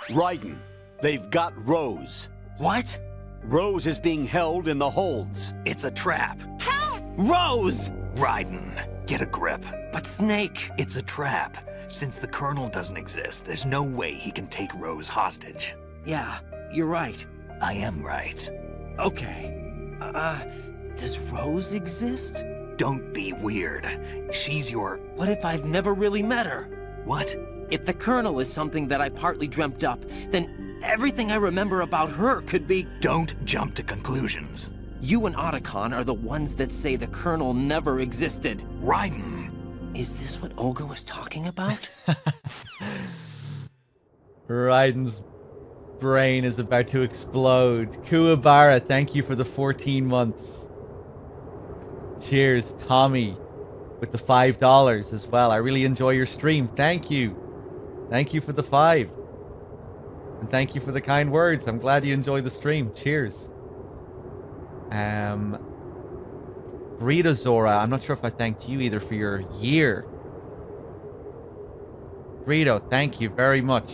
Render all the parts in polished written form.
Raiden, they've got Rose. What? Rose is being held in the holds. It's a trap. Help! Rose! Raiden, get a grip. But Snake... It's a trap. Since the Colonel doesn't exist, there's no way he can take Rose hostage. Yeah, you're right. I am right. Okay. Does Rose exist? Don't be weird. She's your... What if I've never really met her? What? If the Colonel is something that I partly dreamt up, then everything I remember about her could be... Don't jump to conclusions. You and Otacon are the ones that say the Colonel never existed. Raiden. Is this what Olga was talking about? Raiden's brain is about to explode. Kuwabara, thank you for the 14 months. Cheers, Tommy, with the $5 as well. I really enjoy your stream. Thank you. Thank you for the 5. And thank you for the kind words. I'm glad you enjoyed the stream. Cheers. Burrito Zora, I'm not sure if I thanked you either for your year. Burrito, thank you very much.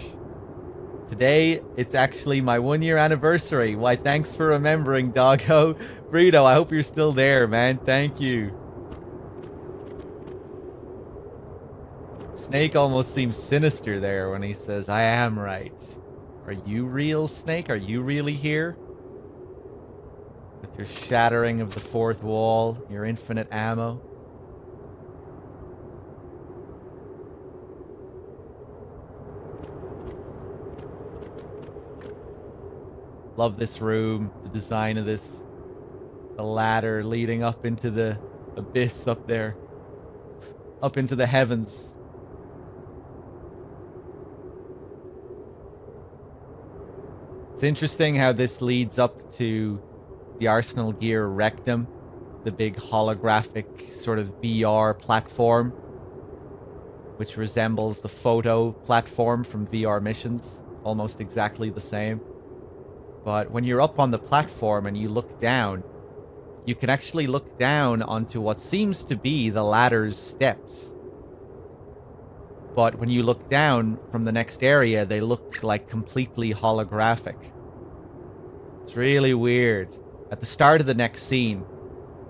Today, it's actually my 1-year anniversary. Why, thanks for remembering, doggo. Burrito, I hope you're still there, man. Thank you. Snake almost seems sinister there when he says, I am right. Are you real, Snake? Are you really here? With your shattering of the fourth wall, your infinite ammo. Love this room, the design of this. The ladder leading up into the abyss up there. Up into the heavens. It's interesting how this leads up to the Arsenal Gear Rectum, the big holographic sort of VR platform, which resembles the photo platform from VR missions, almost exactly the same. But when you're up on the platform and you look down, you can actually look down onto what seems to be the ladder's steps. But when you look down from the next area, they look like completely holographic. It's really weird. At the start of the next scene,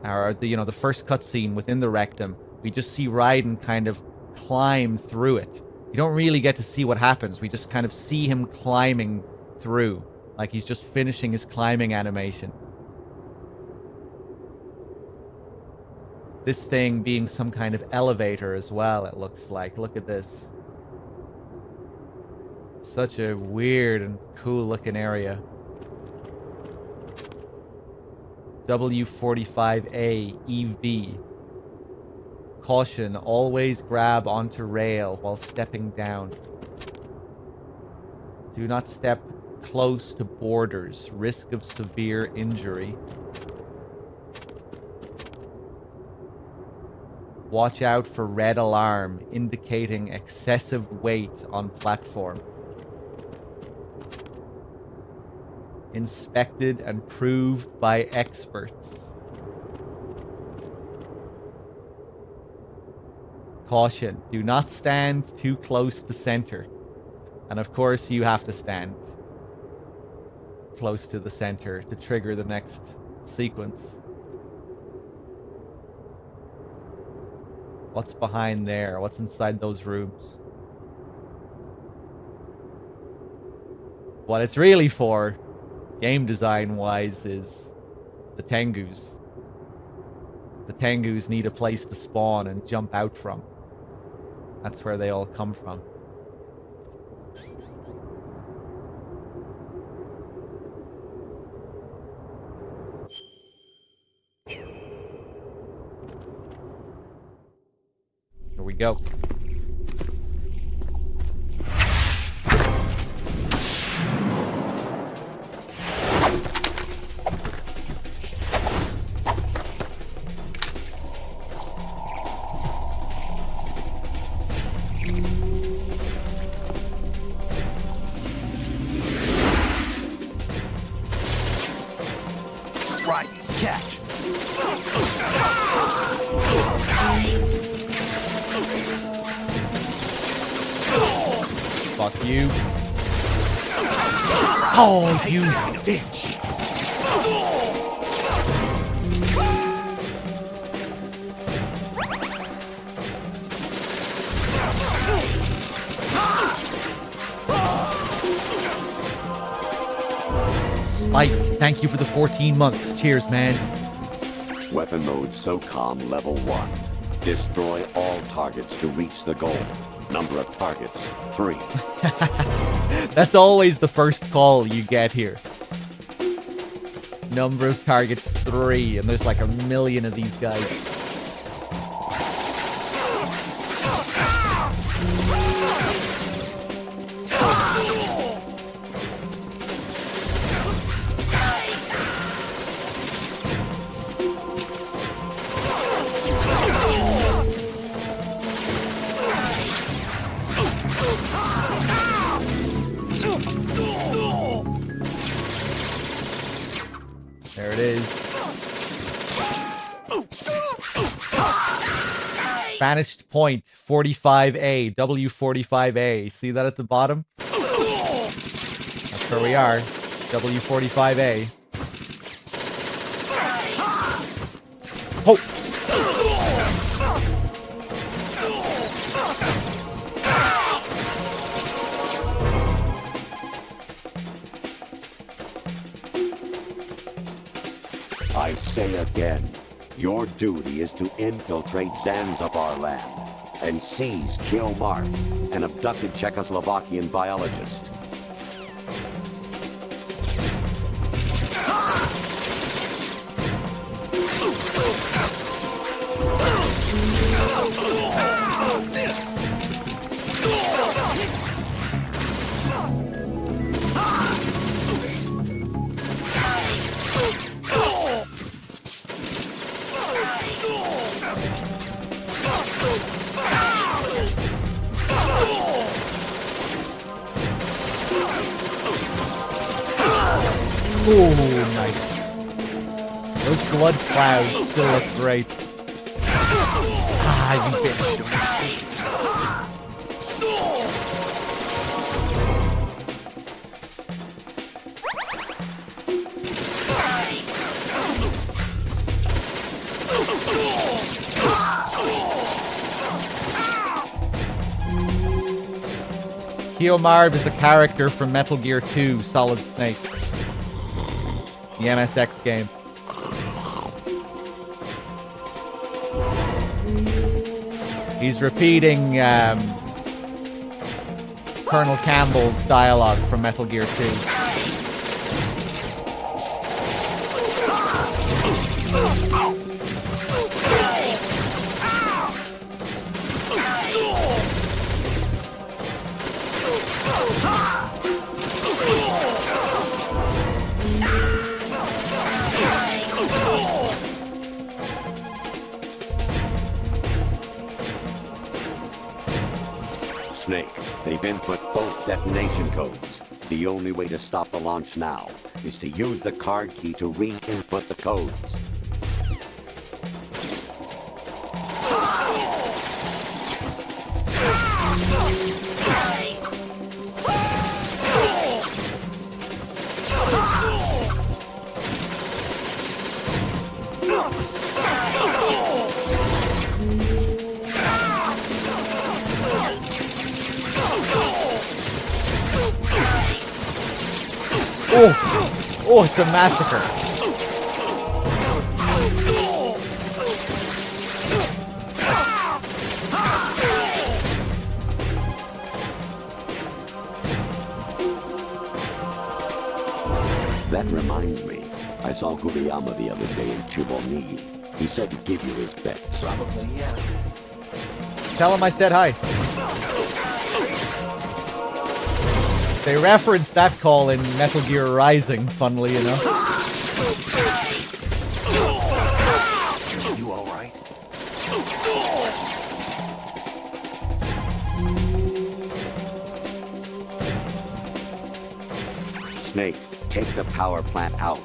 or the first cutscene within the Rectum, we just see Raiden kind of climb through it. You don't really get to see what happens. We just kind of see him climbing through, like he's just finishing his climbing animation. This thing being some kind of elevator as well, it looks like. Look at this. Such a weird and cool looking area. W45A EV. Caution, always grab onto rail while stepping down. Do not step close to borders. Risk of severe injury. Watch out for red alarm indicating excessive weight on platform. Inspected and proved by experts. Caution, do not stand too close to center. And of course you have to stand close to the center to trigger the next sequence. What's behind there? What's inside those rooms? What it's really for, game design wise, is the Tengus. The Tengus need a place to spawn and jump out from. That's where they all come from. Here we go. Right, catch. Fuck you. Oh, you bitch. Spike, thank you for the 14 months. Cheers, man. Weapon mode SOCOM level 1. Destroy all targets to reach the goal. Number of targets, 3. That's always the first call you get here. Number of targets, 3. And there's like a million of these guys. There it is. Banished point 45A, W45A. See that at the bottom? That's where we are. W45A. Oh! I say again, your duty is to infiltrate Zanzibar land and seize Kill Mark, an abducted Czechoslovakian biologist. Ooh, nice. Those blood clouds still look great. Ah, you bitch. Keomarb is a character from Metal Gear 2 Solid Snake. The MSX game. He's repeating Colonel Campbell's dialogue from Metal Gear 2. Snake, they've input both detonation codes. The only way to stop the launch now is to use the card key to re-input the codes. Oh, it's a massacre. That reminds me, I saw Guriyama the other day in Chuboni. He said to give you his bets. Probably, yeah. Tell him I said hi. They referenced that call in Metal Gear Rising, funnily enough. You alright? Snake, take the power plant out.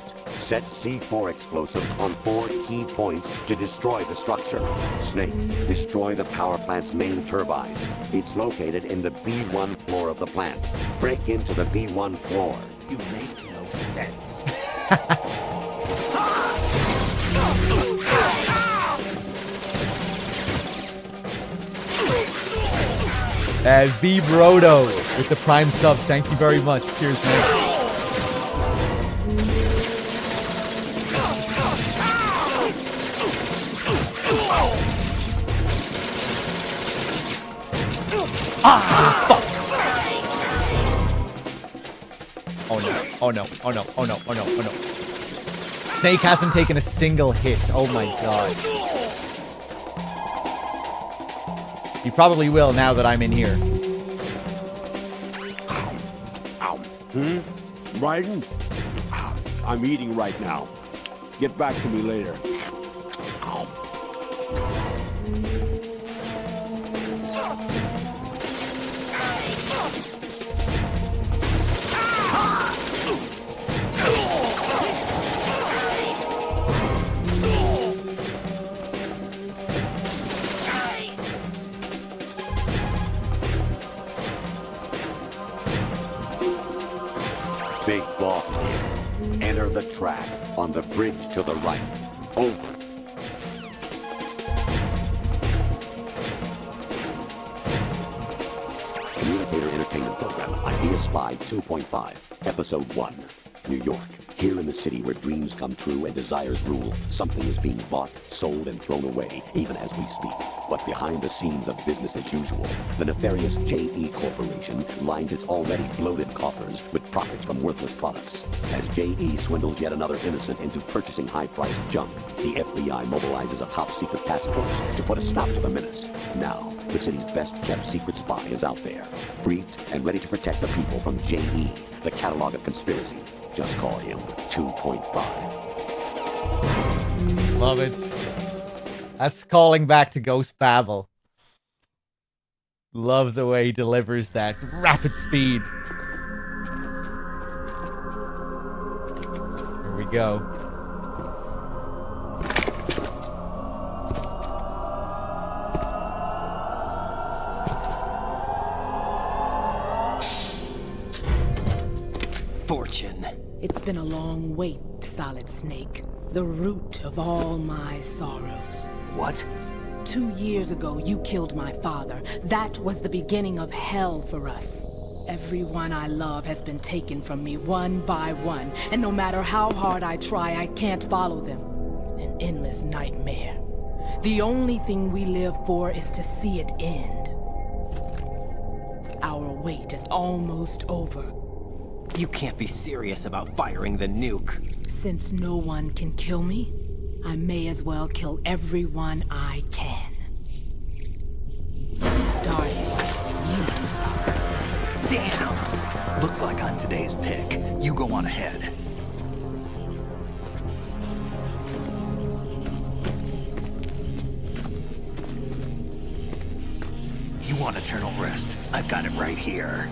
Set C4 explosives on 4 key points to destroy the structure. Snake, destroy the power plant's main turbine. It's located in the B1 floor of the plant. Break into the B1 floor. You make no sense. V Brodo with the Prime sub. Thank you very much. Cheers, man. Fuck. Oh no, oh no, oh no, oh no, oh no, oh no. Snake hasn't taken a single hit. Oh my god. He probably will now that I'm in here. Ow. Raiden? I'm eating right now. Get back to me later. Ow. Big boss here. Enter the track on the bridge to the right. Over. Communicator Entertainment Program, Idea Spy 2.5, Episode 1, New York. Here in the city where dreams come true and desires rule, something is being bought, sold, and thrown away, even as we speak. But behind the scenes of business as usual, the nefarious JE Corporation lines its already bloated coffers with profits from worthless products. As JE swindles yet another innocent into purchasing high-priced junk, the FBI mobilizes a top-secret task force to put a stop to the menace. Now, the city's best-kept secret spy is out there, briefed and ready to protect the people from JE, the catalog of conspiracy. Just call him 2.5. Love it. That's calling back to Ghost Babel. Love the way he delivers that. Rapid speed. Here we go. Fortune. It's been a long wait, Solid Snake. The root of all my sorrows. What? 2 years ago, you killed my father. That was the beginning of hell for us. Everyone I love has been taken from me one by one, and no matter how hard I try, I can't follow them. An endless nightmare. The only thing we live for is to see it end. Our wait is almost over. You can't be serious about firing the nuke. Since no one can kill me, I may as well kill everyone I can. Starting with you, Solid Snake. Damn! Looks like I'm today's pick. You go on ahead. You want eternal rest? I've got it right here.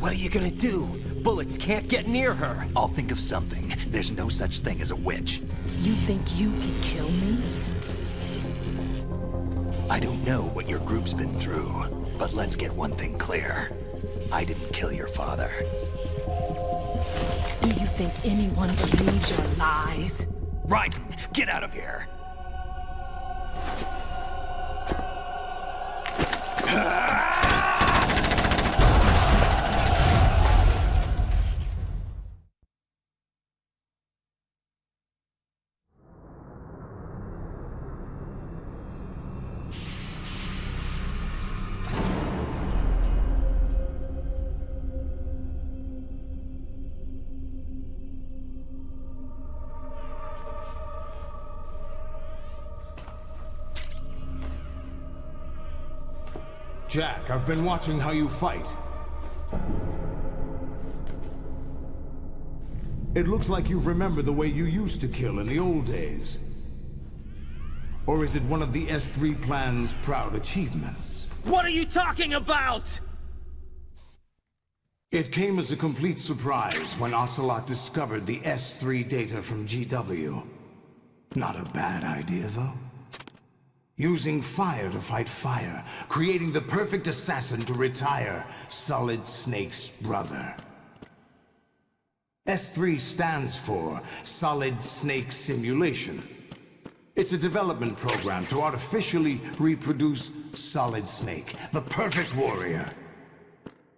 What are you gonna do? Bullets can't get near her. I'll think of something. There's no such thing as a witch. You think you can kill me? I don't know what your group's been through, but let's get one thing clear. I didn't kill your father. Do you think anyone believes your lies? Raiden, get out of here! Jack, I've been watching how you fight. It looks like you've remembered the way you used to kill in the old days. Or is it one of the S3 plan's proud achievements? What are you talking about? It came as a complete surprise when Ocelot discovered the S3 data from GW. Not a bad idea, though. Using fire to fight fire, creating the perfect assassin to retire Solid Snake's brother. S3 stands for Solid Snake Simulation. It's a development program to artificially reproduce Solid Snake, the perfect warrior.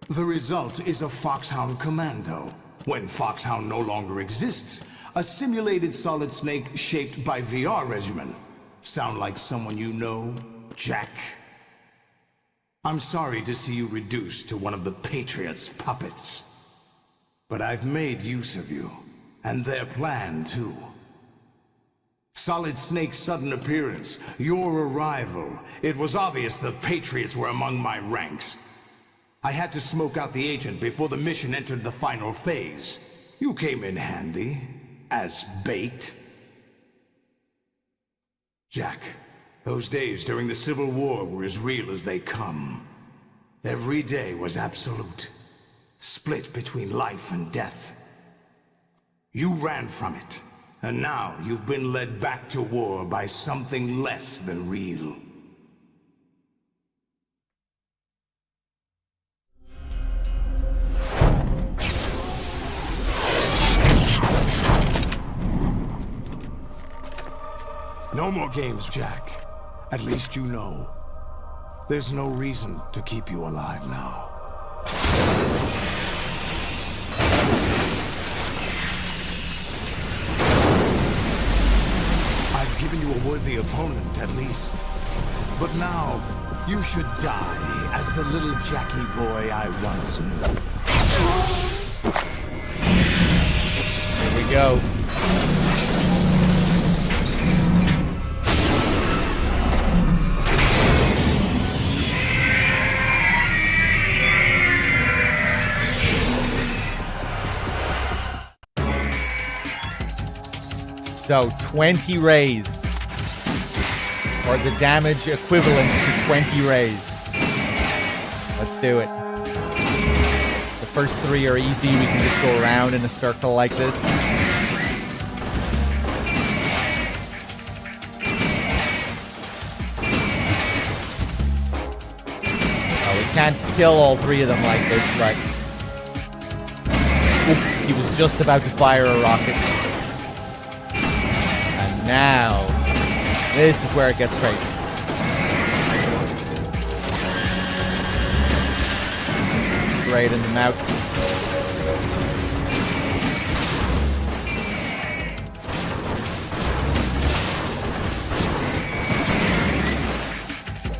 The result is a Foxhound Commando. When Foxhound no longer exists, a simulated Solid Snake shaped by VR regimen. Sound like someone you know, Jack? I'm sorry to see you reduced to one of the Patriots' puppets. But I've made use of you, and their plan too. Solid Snake's sudden appearance, your arrival, it was obvious the Patriots were among my ranks. I had to smoke out the agent before the mission entered the final phase. You came in handy, as bait. Jack, those days during the Civil War were as real as they come. Every day was absolute, split between life and death. You ran from it, and now you've been led back to war by something less than real. No more games, Jack. At least you know. There's no reason to keep you alive now. I've given you a worthy opponent, at least. But now, you should die as the little Jackie boy I once knew. Here we go. So 20 rays, or the damage equivalent to 20 rays. Let's do it. The first 3 are easy. We can just go around in a circle like this. Oh, we can't kill all 3 of them like this, but oops, he was just about to fire a rocket. Now, this is where it gets crazy. Right in the mouth.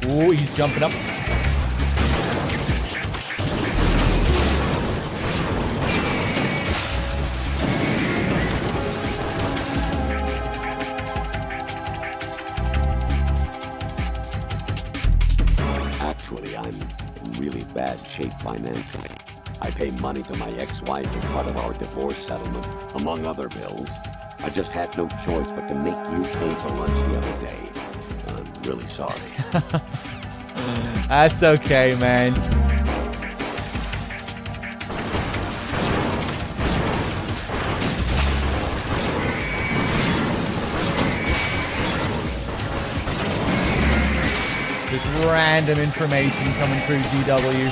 Ooh, he's jumping up. Bad shape financially. I pay money to my ex-wife as part of our divorce settlement, among other bills. I just had no choice but to make you pay for lunch the other day. I'm really sorry. That's okay, man. Just random information coming through GW.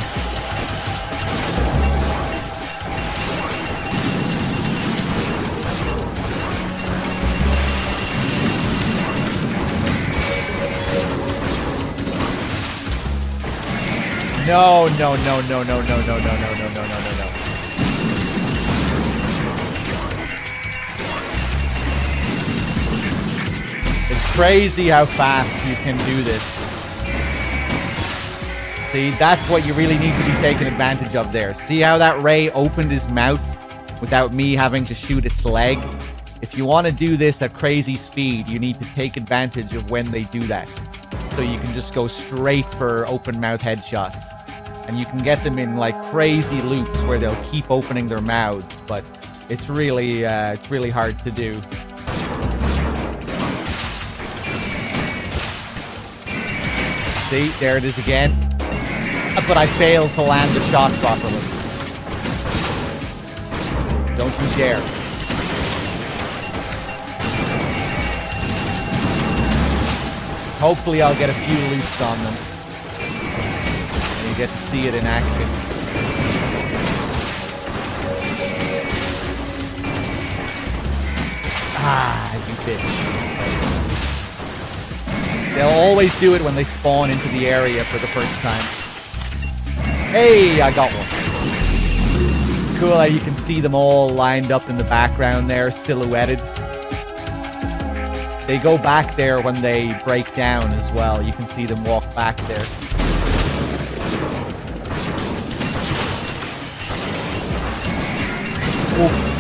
No. It's crazy how fast you can do this. See, that's what you really need to be taking advantage of there. See how that ray opened his mouth without me having to shoot its leg? If you want to do this at crazy speed, you need to take advantage of when they do that. So you can just go straight for open mouth headshots. And you can get them in like crazy loops where they'll keep opening their mouths, but it's really hard to do. See, there it is again. But I failed to land the shot properly. Don't you dare. Hopefully I'll get a few loops on them. And you get to see it in action. Ah, you bitch. They'll always do it when they spawn into the area for the first time. Hey, I got one. Cool how you can see them all lined up in the background there, silhouetted. They go back there when they break down as well. You can see them walk back there. Oof.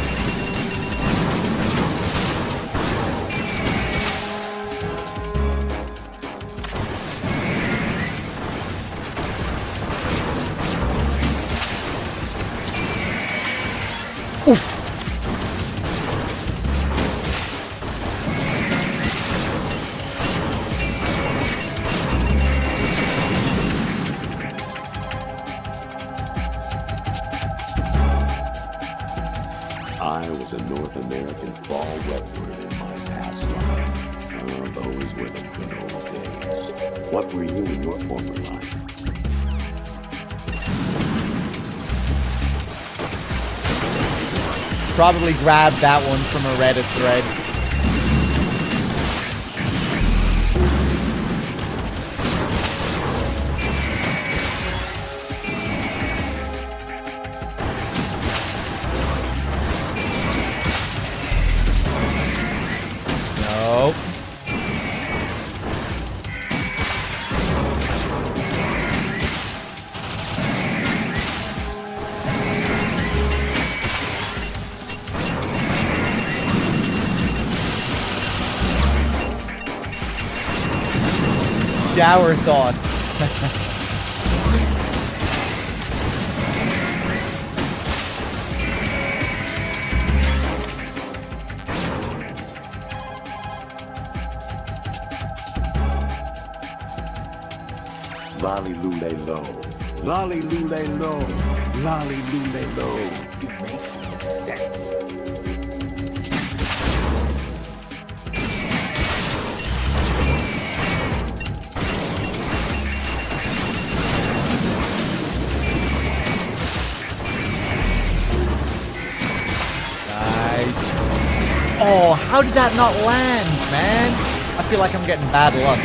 I was a North American fall redwood in my past life. Those were the good old days. What were you in your former life? Probably grab that one from a Reddit thread. Nope. Shower thoughts. Lolly lule low. Lolly lule low. Lolly lule low. You make no sense. Oh, how did that not land, man? I feel like I'm getting bad luck.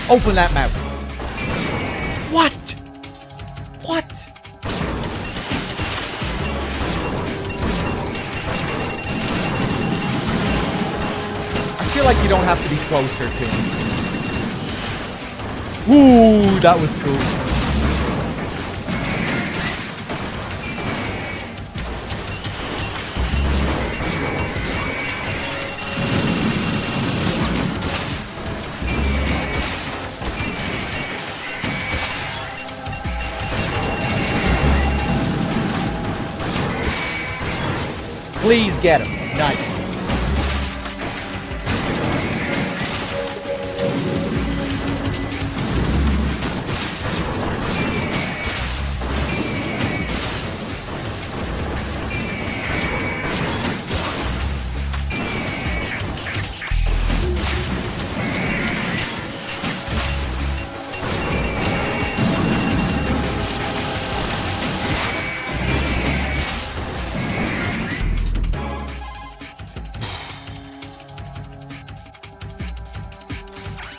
Open that mouth. What? What? I feel like you don't have to be closer to him. Ooh, that was cool. Please get him. Nice.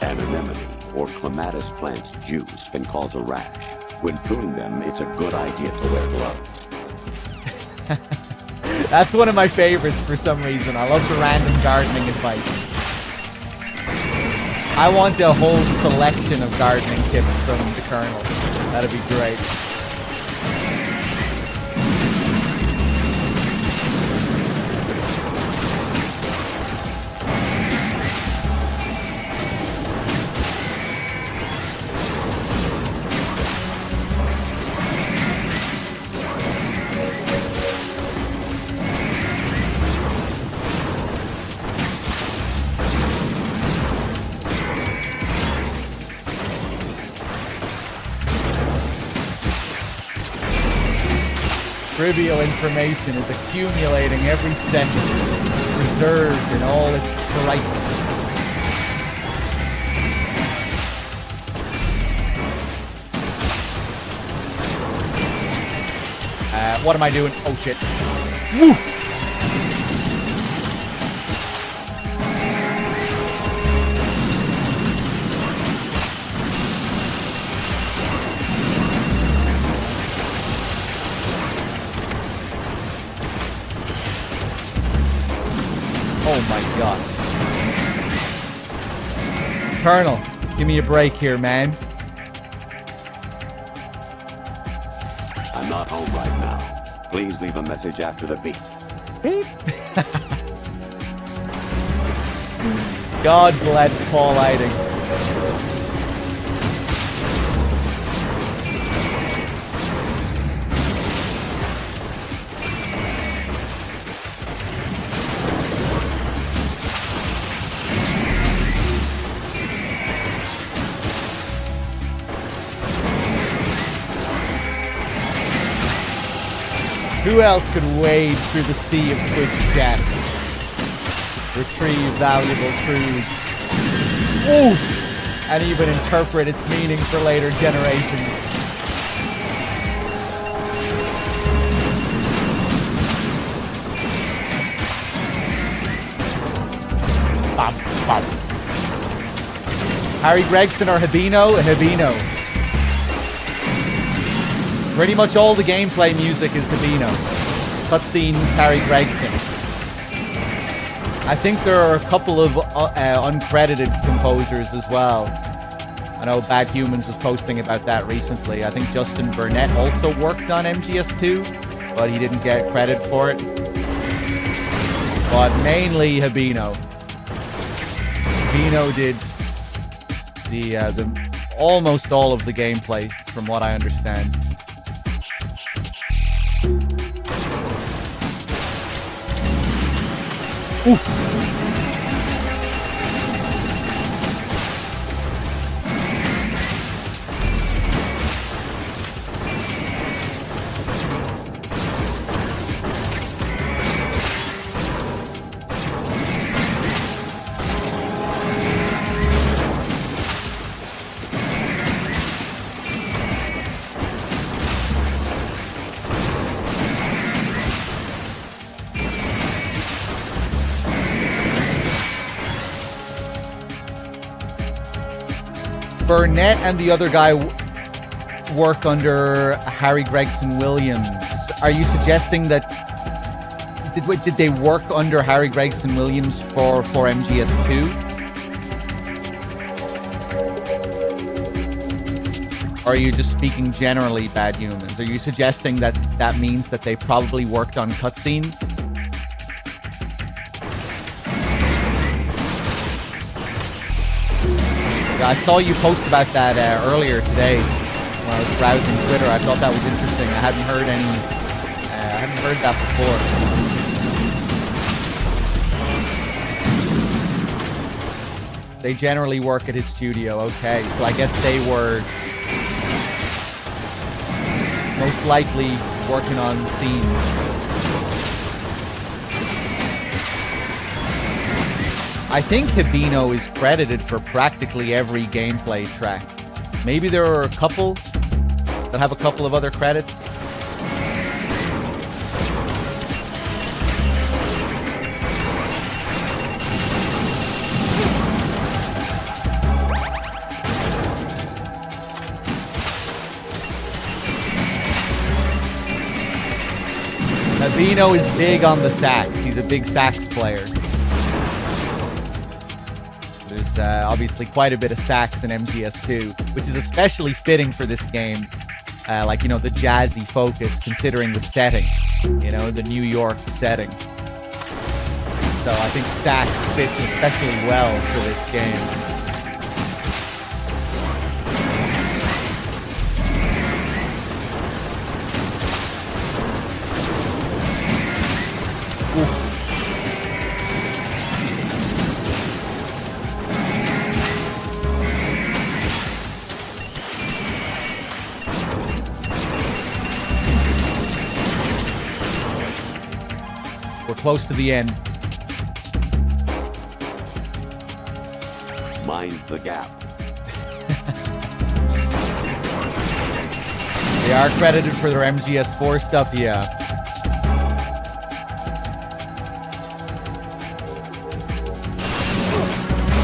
An anemone or clematis plant's juice can cause a rash. When pruning them, it's a good idea to wear gloves. That's one of my favorites for some reason. I love the random gardening advice. I want a whole selection of gardening tips from the Colonel. That'd be great. trivial information is accumulating every second, preserved in all its brightness. What am I doing? Oh shit. Woo! Oh my god. Colonel, give me a break here, man. I'm not home right now. Please leave a message after the beep. Beep. God bless Paul Eiding. Who else could wade through the sea of Twitch chat? Retrieve valuable truths. Ooh! And even interpret its meaning for later generations. Bop, bop. Harry Gregson or Habino? Habino. Pretty much all the gameplay music is Habino. Cutscenes, Harry Gregson. I think there are a couple of uncredited composers as well. I know Bad Humans was posting about that recently. I think Justin Burnett also worked on MGS2, but he didn't get credit for it. But mainly Habino. Habino did the almost all of the gameplay, from what I understand. Oof. Burnett and the other guy work under Harry Gregson Williams. Are you suggesting that did they work under Harry Gregson Williams for MGS2? Or are you just speaking generally, Bad Humans? Are you suggesting that that means that they probably worked on cutscenes? I saw you post about that earlier today when I was browsing Twitter. I thought that was interesting. I hadn't heard that before. They generally work at his studio. Okay, so I guess they were most likely working on scenes. I think Habino is credited for practically every gameplay track. Maybe there are a couple that have a couple of other credits. Habino is big on the sax. He's a big sax player. There's obviously quite a bit of sax in MGS2, which is especially fitting for this game. Like, you know, the jazzy focus, considering the setting, you know, the New York setting. So I think sax fits especially well for this game. We're close to the end. Mind the gap. They are credited for their MGS4 stuff, yeah.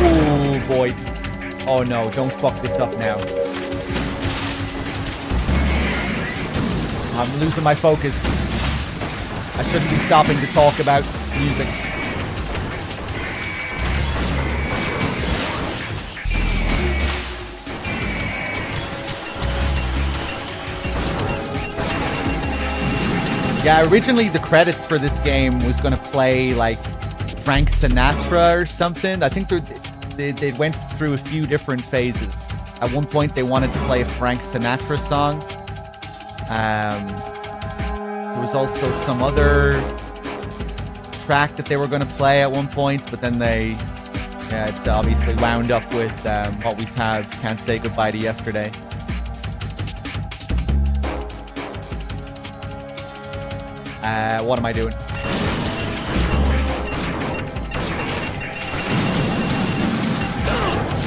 Oh boy. Oh no, don't fuck this up now. I'm losing my focus. I shouldn't be stopping to talk about music. Yeah, originally the credits for this game was going to play like Frank Sinatra or something. I think they went through a few different phases. At one point they wanted to play a Frank Sinatra song. There was also some other track that they were going to play at one point, but then it obviously wound up with what we have, Can't Say Goodbye to Yesterday. What am I doing?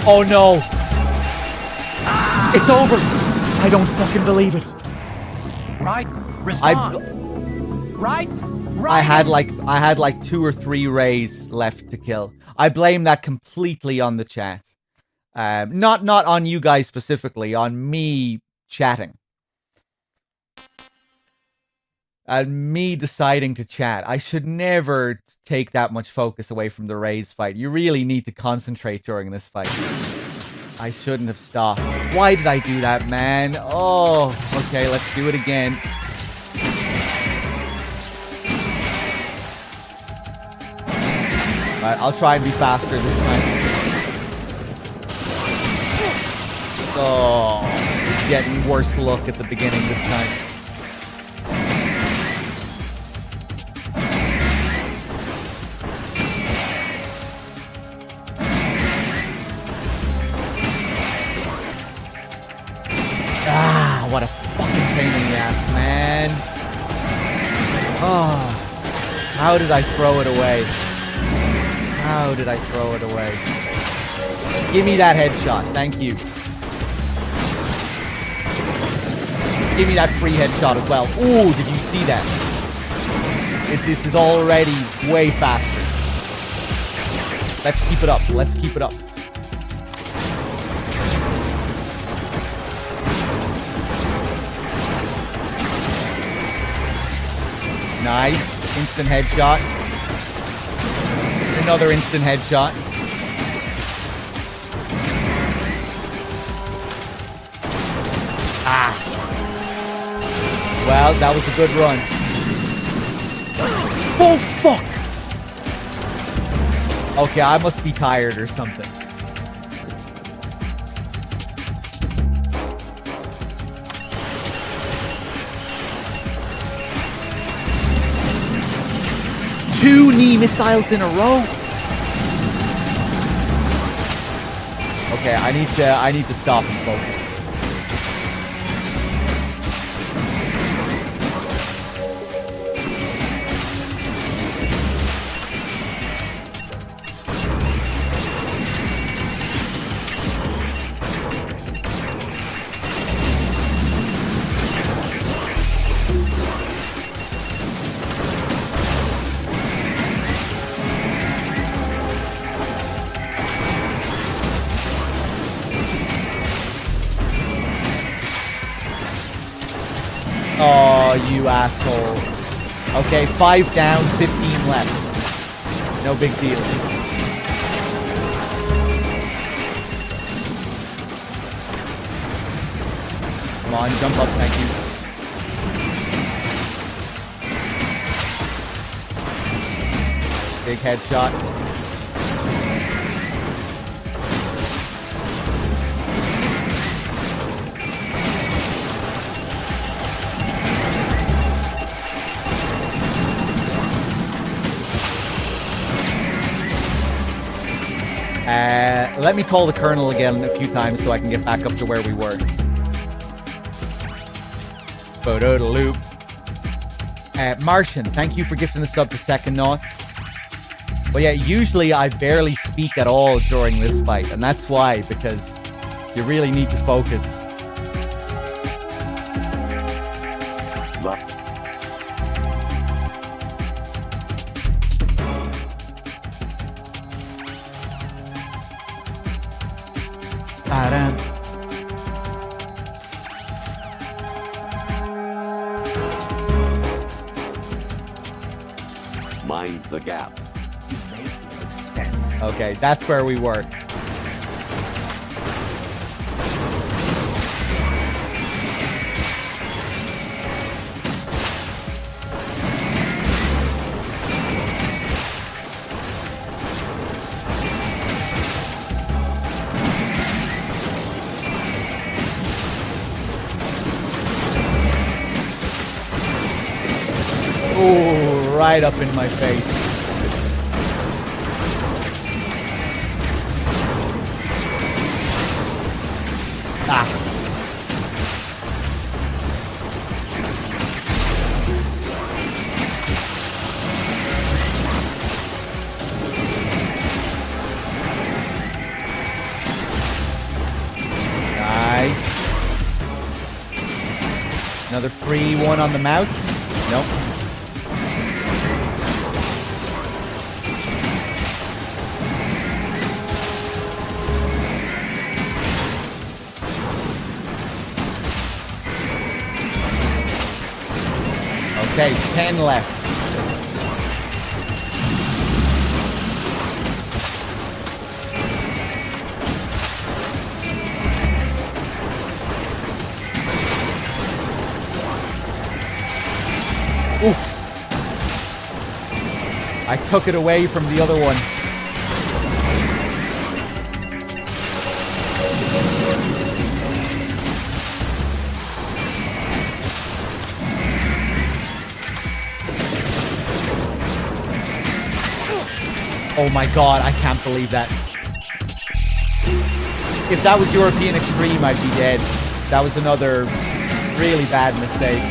Oh no! It's over! I don't fucking believe it. Right? Respond. Right? I had like 2 or 3 rays left to kill. I blame that completely on the chat. Not on you guys specifically, on me chatting. And me deciding to chat. I should never take that much focus away from the Rays fight. You really need to concentrate during this fight. I shouldn't have stopped. Why did I do that, man? Oh, okay, let's do it again. Alright, I'll try and be faster this time. Oh, getting worse luck at the beginning this time. What a fucking pain in the ass, man. Oh, how did I throw it away? How did I throw it away? Give me that headshot, thank you. Give me that free headshot as well. Ooh, did you see that? This is already way faster. Let's keep it up, let's keep it up. Nice. Instant headshot. Another instant headshot. Ah. Well, that was a good run. Oh, fuck! Okay, I must be tired or something. Two knee missiles in a row. Okay, I need to stop and focus. Oh, you asshole. Okay, 5 down, 15 left. No big deal. Come on, jump up, thank you. Big headshot. Let me call the Colonel again a few times so I can get back up to where we were. Photo-loop. Martian, thank you for gifting the sub to Second Knot. But yeah, usually I barely speak at all during this fight, and that's why, because you really need to focus. Ta-da. Mind the gap. Okay, that's where we were. Ooh, right up in my face. Another free one on the mouth. Nope. Okay, 10 left. Oof. I took it away from the other one. Oh my god, I can't believe that. If that was European Extreme, I'd be dead. That was another really bad mistake.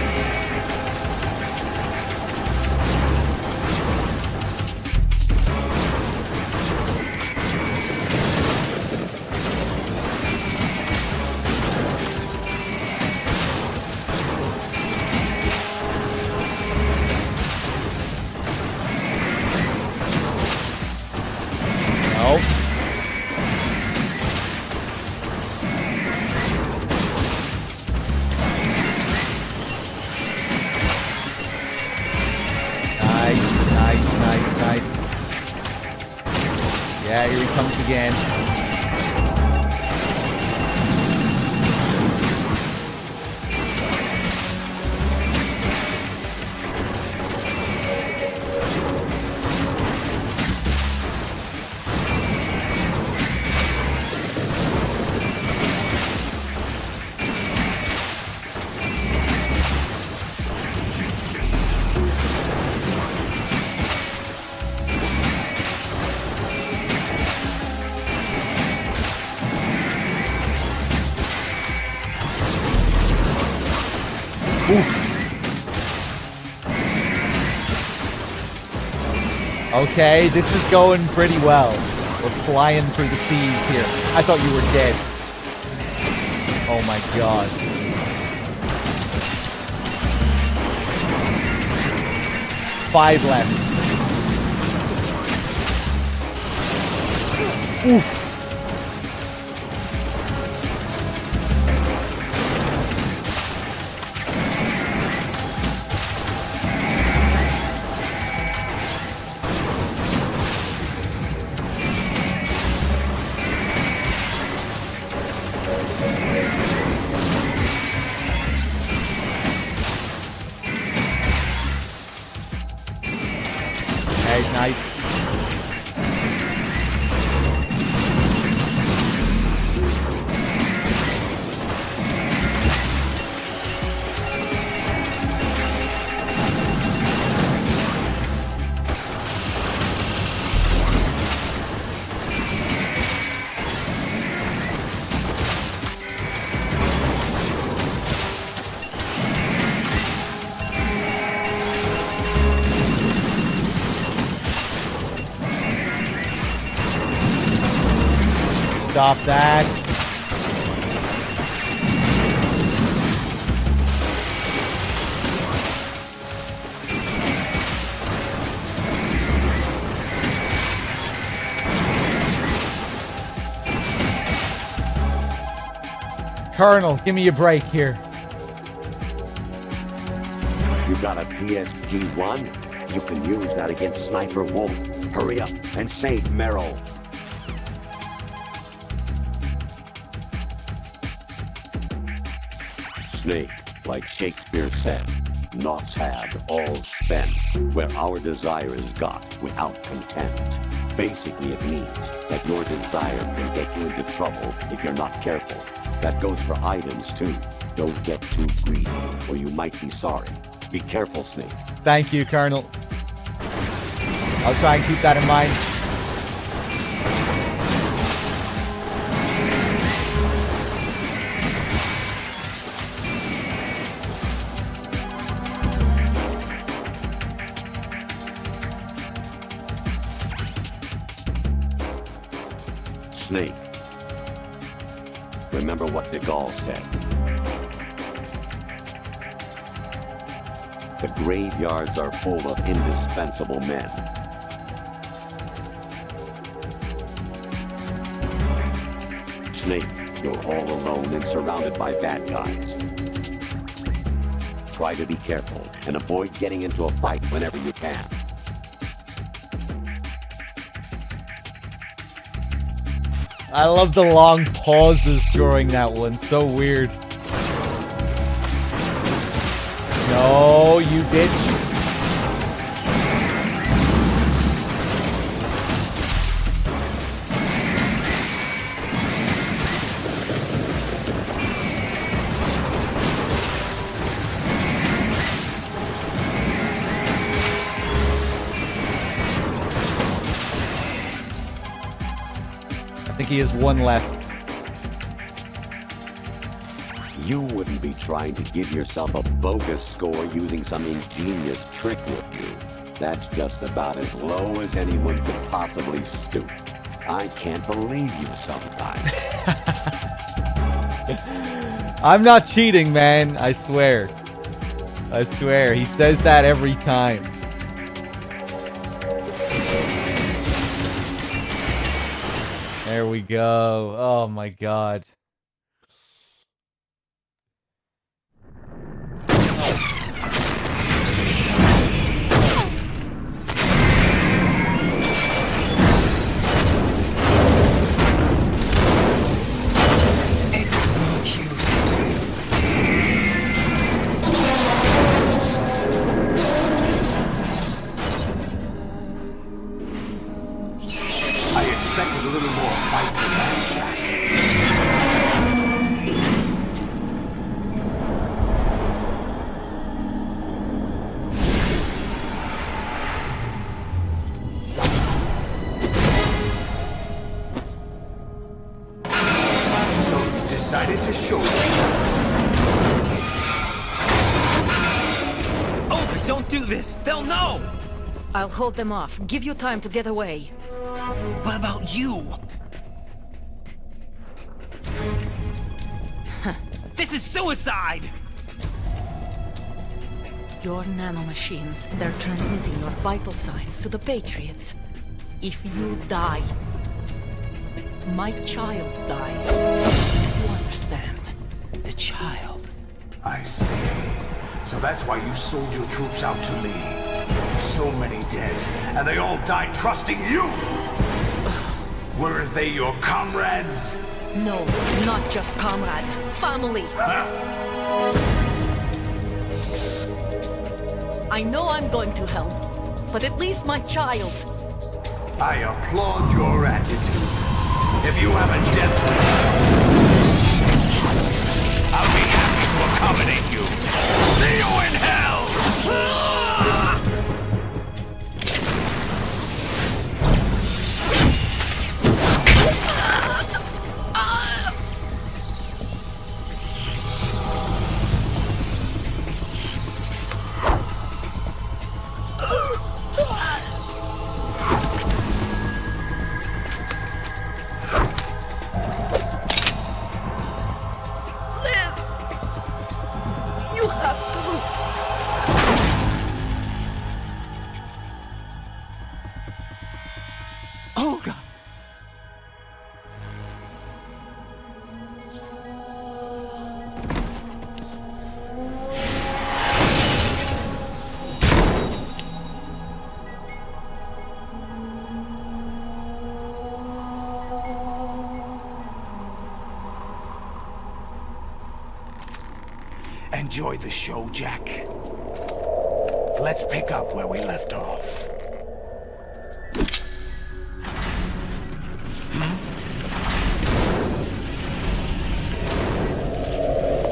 Yeah, here he comes again. Okay, this is going pretty well. We're flying through the seas here. I thought you were dead. Oh my god. Five left. Oof. Nice. Stop that. Colonel, give me a break here. You got a PSG-1? You can use that against Sniper Wolf. Hurry up and save Merrill. Snake, like Shakespeare said, naughts have, all spent, where our desire is got without content. Basically, it means that your desire can get you into trouble if you're not careful. That goes for items, too. Don't get too greedy, or you might be sorry. Be careful, Snake. Thank you, Colonel. I'll try and keep that in mind. Snake. Remember what de Gaulle said. The graveyards are full of indispensable men. Snake, you're all alone and surrounded by bad guys. Try to be careful and avoid getting into a fight whenever you can. I love the long pauses during that one. So weird. No, you bitch. I think he has one left. You wouldn't be trying to give yourself a bogus score using some ingenious trick, would you? That's just about as low as anyone could possibly stoop. I can't believe you sometimes. I'm not cheating, man. I swear. I swear. He says that every time. There we go. Oh my god. Decided to show you. Oh, but don't do this! They'll know! I'll hold them off. Give you time to get away. What about you? This is suicide! Your nanomachines, they're transmitting your vital signs to the Patriots. If you die, my child dies. You understand? The child. I see. So that's why you sold your troops out to me. So many dead, and they all died trusting you! Weren't they your comrades? No, not just comrades. Family. I know I'm going to hell, but at least my child. I applaud your attitude. If you have a death wish, I'll be happy to accommodate you. See you in hell! Enjoy the show, Jack. Let's pick up where we left off.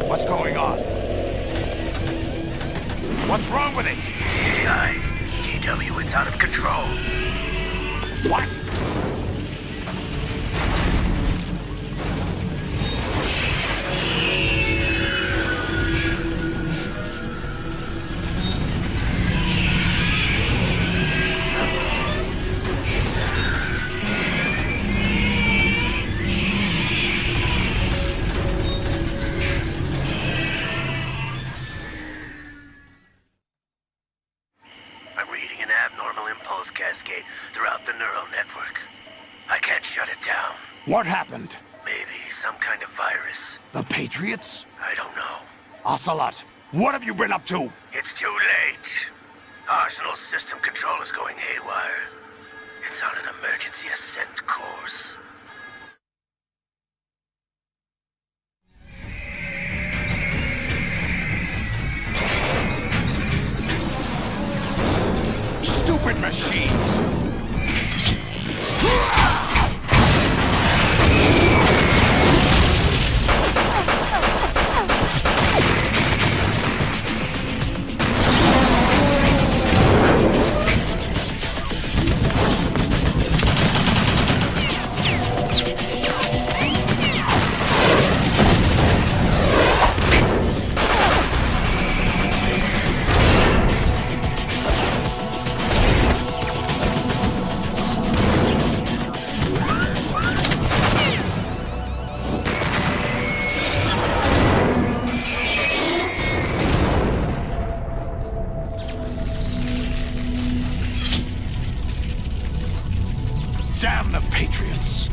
What's going on? What's wrong with it? AI, GW, it's out of control. What? I'm reading an abnormal impulse cascade throughout the neural network. I can't shut it down. What happened? Maybe some kind of virus. The Patriots? I don't know. Ocelot, what have you been up to? It's too late. Arsenal's system control is going haywire. It's on an emergency ascent course. Stupid machines! Damn the Patriots!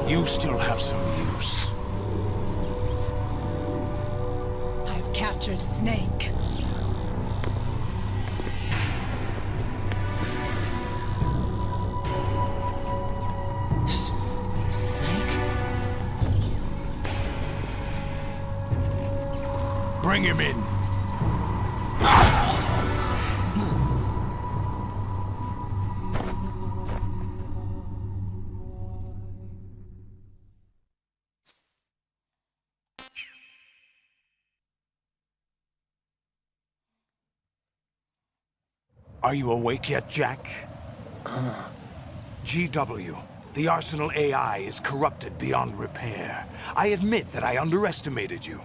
You still have some use. I've captured Snake. Snake? Bring him in. Are you awake yet, Jack? GW, the Arsenal AI is corrupted beyond repair. I admit that I underestimated you.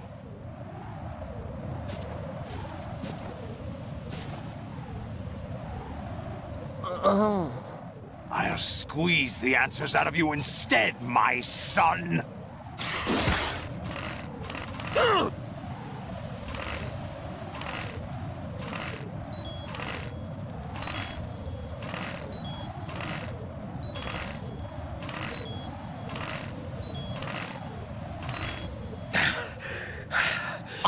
I'll squeeze the answers out of you instead, my son!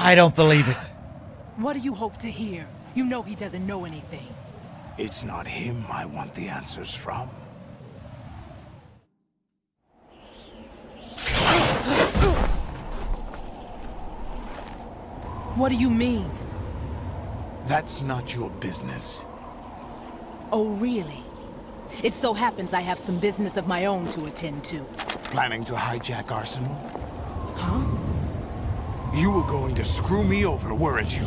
I don't believe it. What do you hope to hear? You know he doesn't know anything. It's not him I want the answers from. What do you mean? That's not your business. Oh, really? It so happens I have some business of my own to attend to. Planning to hijack Arsenal? Huh? You were going to screw me over, weren't you?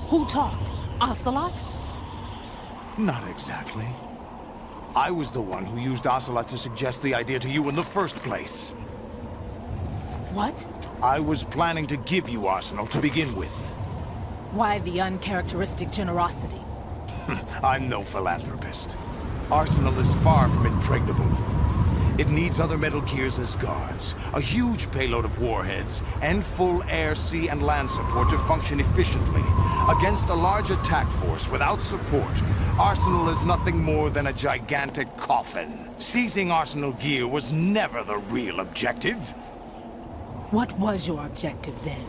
Who talked? Ocelot? Not exactly. I was the one who used Ocelot to suggest the idea to you in the first place. What? I was planning to give you Arsenal to begin with. Why the uncharacteristic generosity? I'm no philanthropist. Arsenal is far from impregnable. It needs other Metal Gears as guards, a huge payload of warheads, and full air, sea, and land support to function efficiently. Against a large attack force without support, Arsenal is nothing more than a gigantic coffin. Seizing Arsenal gear was never the real objective. What was your objective then?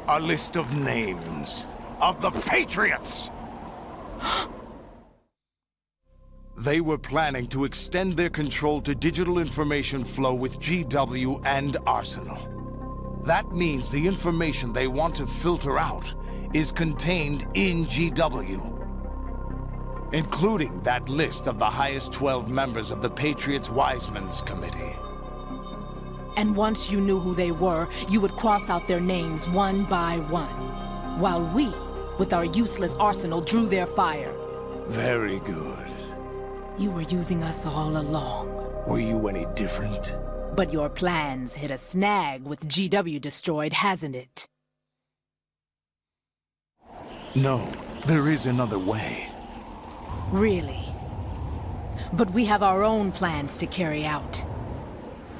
A list of names of the Patriots! They were planning to extend their control to digital information flow with GW and Arsenal. That means the information they want to filter out is contained in GW, including that list of the highest 12 members of the Patriots Wiseman's Committee. And once you knew who they were, you would cross out their names one by one, while we, with our useless arsenal, drew their fire. Very good. You were using us all along. Were you any different? But your plans hit a snag with GW destroyed, hasn't it? No, there is another way. Really? But we have our own plans to carry out.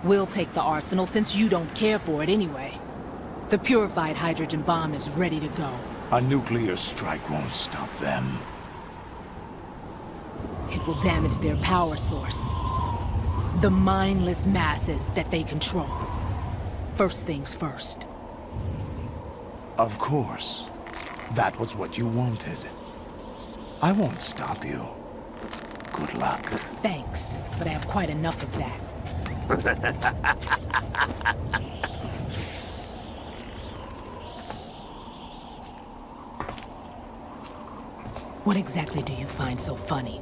We'll take the arsenal since you don't care for it anyway. The purified hydrogen bomb is ready to go. A nuclear strike won't stop them. It will damage their power source. The mindless masses that they control. First things first. Of course. That was what you wanted. I won't stop you. Good luck. Thanks, but I have quite enough of that. What exactly do you find so funny?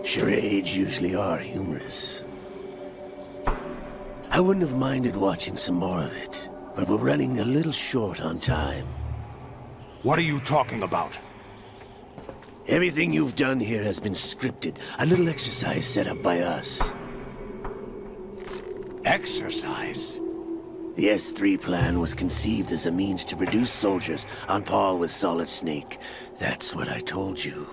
Charades usually are humorous. I wouldn't have minded watching some more of it, but we're running a little short on time. What are you talking about? Everything you've done here has been scripted, a little exercise set up by us. Exercise? The S3 plan was conceived as a means to produce soldiers on par with Solid Snake. That's what I told you.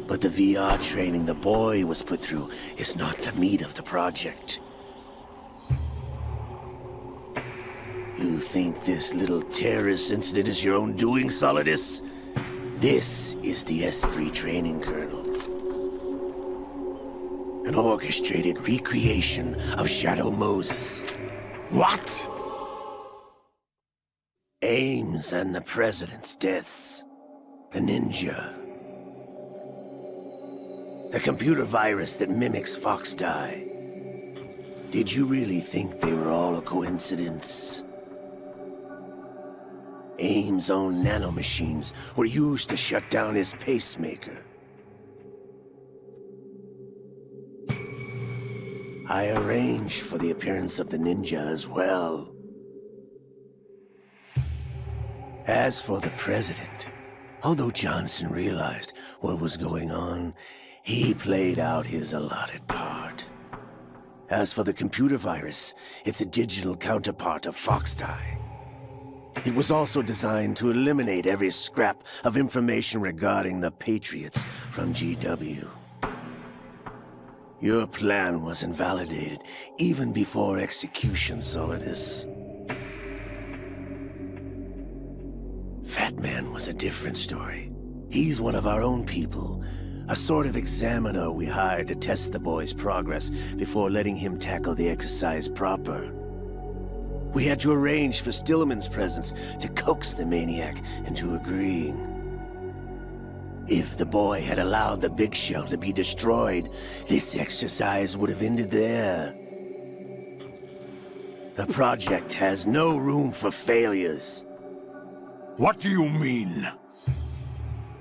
But the VR training the boy was put through is not the meat of the project. You think this little terrorist incident is your own doing, Solidus? This is the S3 training kernel. An orchestrated recreation of Shadow Moses. What? Ames and the President's deaths. The ninja. The computer virus that mimics Foxdie. Did you really think they were all a coincidence? Ames' own nanomachines were used to shut down his pacemaker. I arranged for the appearance of the ninja as well. As for the President, although Johnson realized what was going on, he played out his allotted part. As for the computer virus, it's a digital counterpart of Foxdie. It was also designed to eliminate every scrap of information regarding the Patriots from GW. Your plan was invalidated even before execution, Solidus. Fat Man was a different story. He's one of our own people. A sort of examiner we hired to test the boy's progress before letting him tackle the exercise proper. We had to arrange for Stillman's presence to coax the maniac into agreeing. If the boy had allowed the big shell to be destroyed, this exercise would have ended there. The project has no room for failures. What do you mean?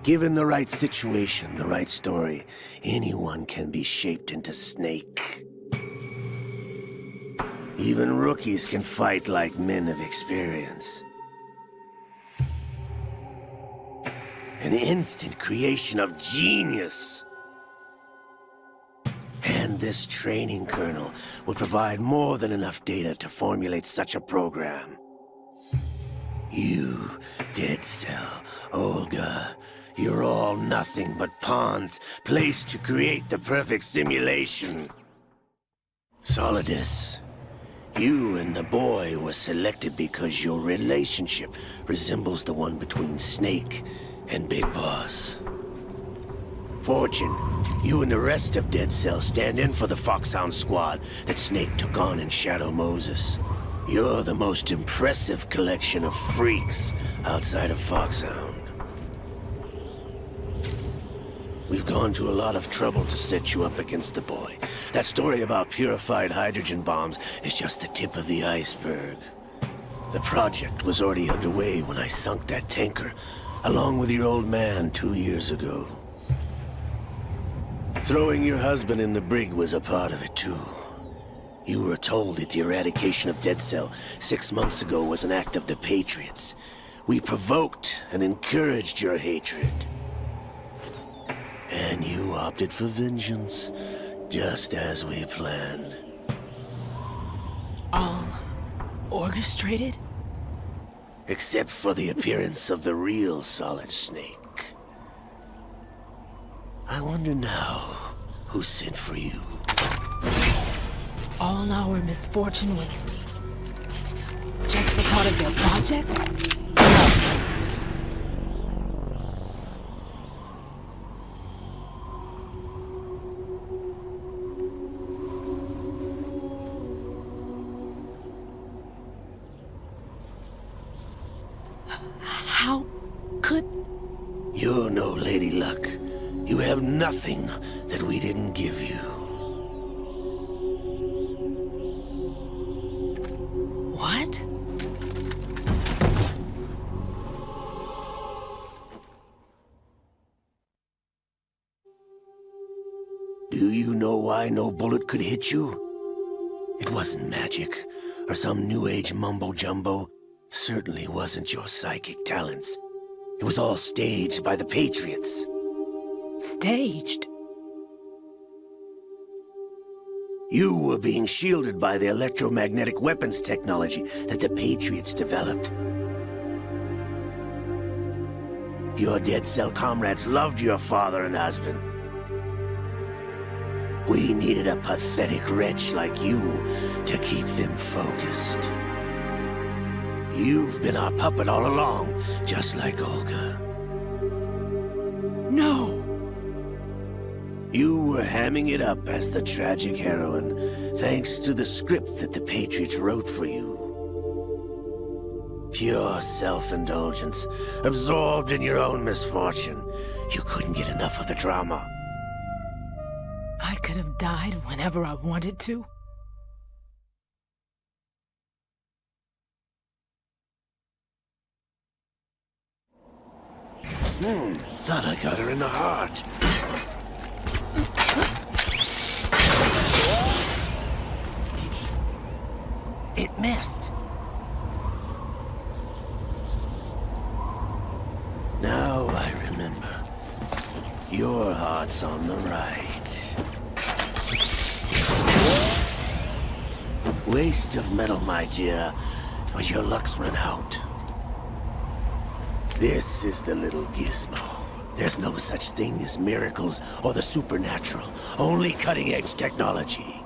Given the right situation, the right story, anyone can be shaped into Snake. Even rookies can fight like men of experience. An instant creation of genius. And this training kernel would provide more than enough data to formulate such a program. You, Dead Cell, Olga, you're all nothing but pawns placed to create the perfect simulation. Solidus, you and the boy were selected because your relationship resembles the one between Snake and Big Boss. Fortune, you and the rest of Dead Cell stand in for the Foxhound squad that Snake took on in Shadow Moses. You're the most impressive collection of freaks outside of Foxhound. We've gone to a lot of trouble to set you up against the boy. That story about purified hydrogen bombs is just the tip of the iceberg. The project was already underway when I sunk that tanker, along with your old man 2 years ago. Throwing your husband in the brig was a part of it too. You were told that the eradication of Dead Cell 6 months ago was an act of the Patriots. We provoked and encouraged your hatred. And you opted for vengeance, just as we planned. All orchestrated? Except for the appearance of the real Solid Snake. I wonder now who sent for you. All our misfortune was just a part of their project? How could... You're no Lady Luck. You have nothing that we didn't give you. What? Do you know why no bullet could hit you? It wasn't magic, or some new age mumbo-jumbo. Certainly wasn't your psychic talents. It was all staged by the Patriots. Staged? You were being shielded by the electromagnetic weapons technology that the Patriots developed. Your Dead Cell comrades loved your father and husband. We needed a pathetic wretch like you to keep them focused. You've been our puppet all along, just like Olga. No! You were hamming it up as the tragic heroine, thanks to the script that the Patriots wrote for you. Pure self-indulgence, absorbed in your own misfortune. You couldn't get enough of the drama. I could have died whenever I wanted to. Thought I got her in the heart. It missed. Now I remember. Your heart's on the right. Waste of metal, my dear, but your luck's run out. This is the little gizmo. There's no such thing as miracles or the supernatural. Only cutting-edge technology.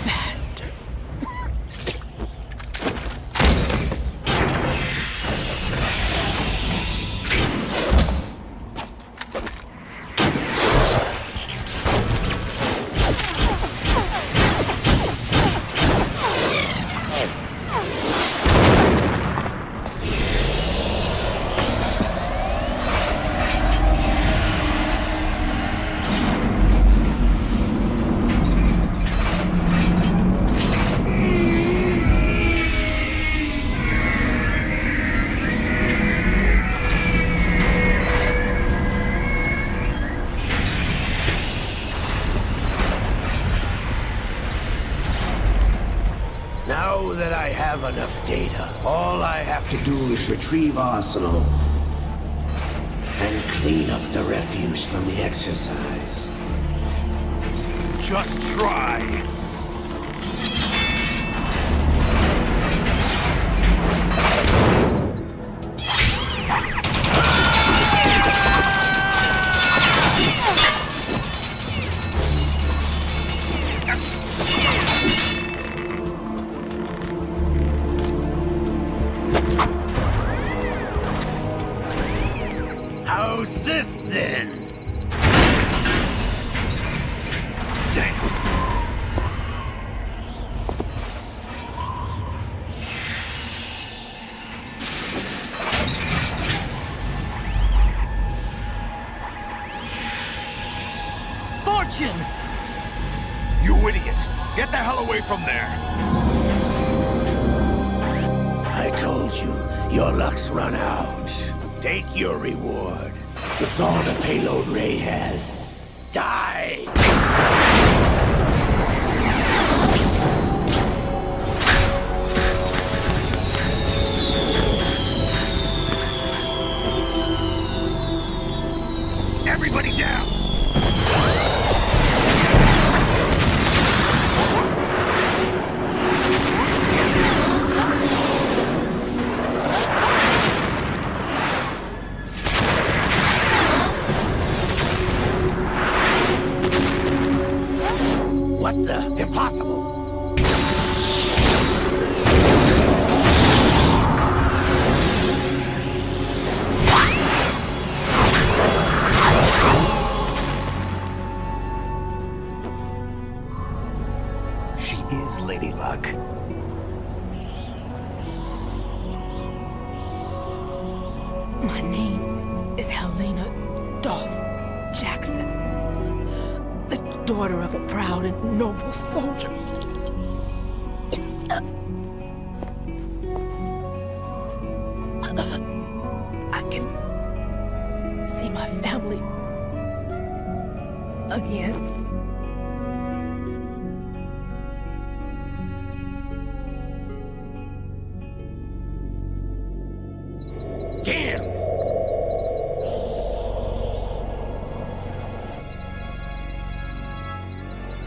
Bastard. Now that I have enough data, all I have to do is retrieve Arsenal and clean up the refuse from the exercise. Just try. How's this then? Damn. from there! I told you, your luck's run out. Take your reward. It's all the payload Ray has. Die! Everybody down! What the? Impossible! She is Lady Luck. My name is Helena Dolph Jackson, the daughter of a proud and noble soldier. I can see my family again. Damn!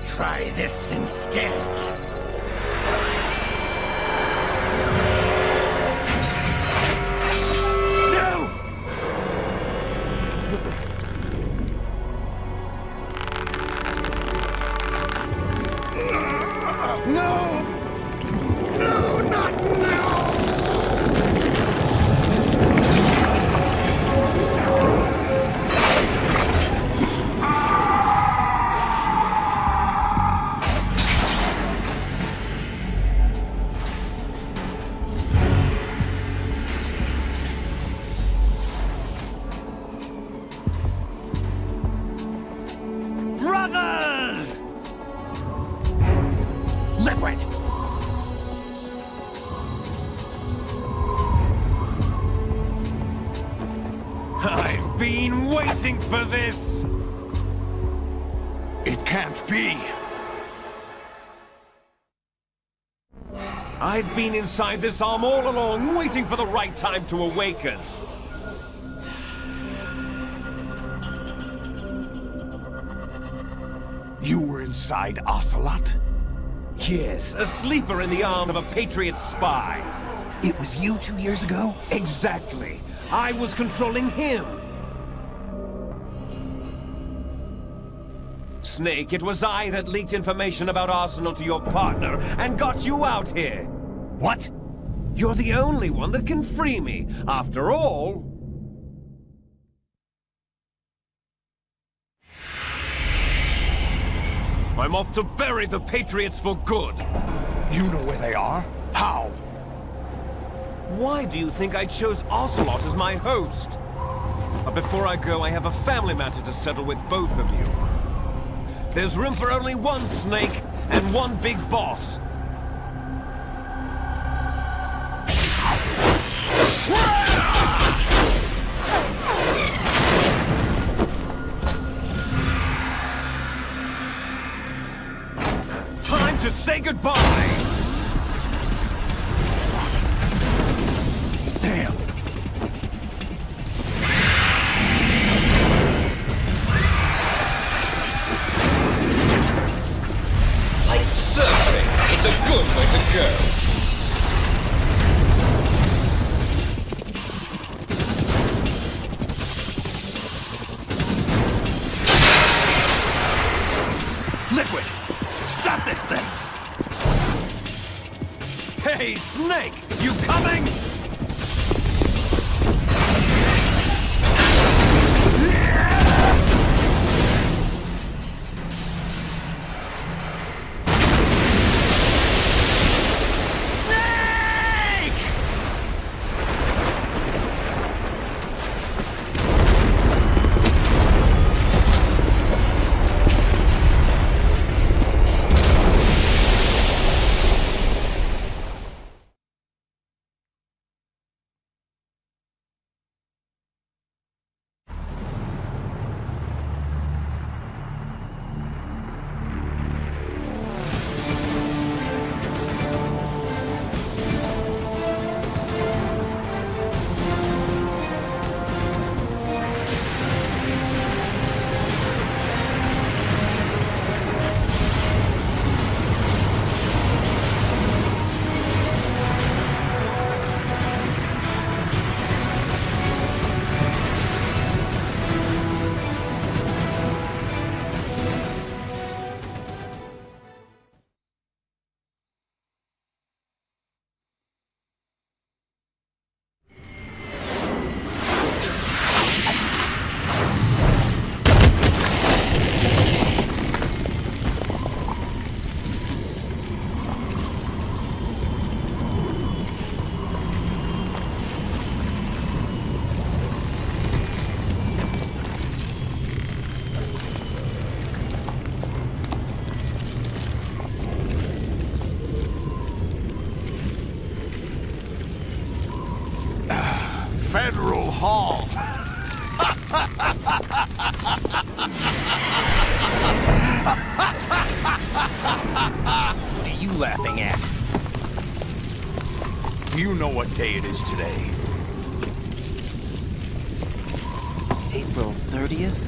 Try this instead. Brothers! Liquid! I've been waiting for this! It can't be. I've been inside this arm all along, waiting for the right time to awaken. You were inside Ocelot? Yes, a sleeper in the arm of a Patriot spy. It was you 2 years ago? Exactly. I was controlling him. Snake, it was I that leaked information about Arsenal to your partner and got you out here. What? You're the only one that can free me. After all... I'm off to bury the Patriots for good. You know where they are? How? Why do you think I chose Ocelot as my host? But before I go, I have a family matter to settle with both of you. There's room for only one Snake and one big boss. Time to say goodbye! Damn. Like surfing, it's a good way to go. Liquid! Stop this thing! Hey, Snake! You coming? Federal Hall. What are you laughing at? Do you know what day it is today? April 30th?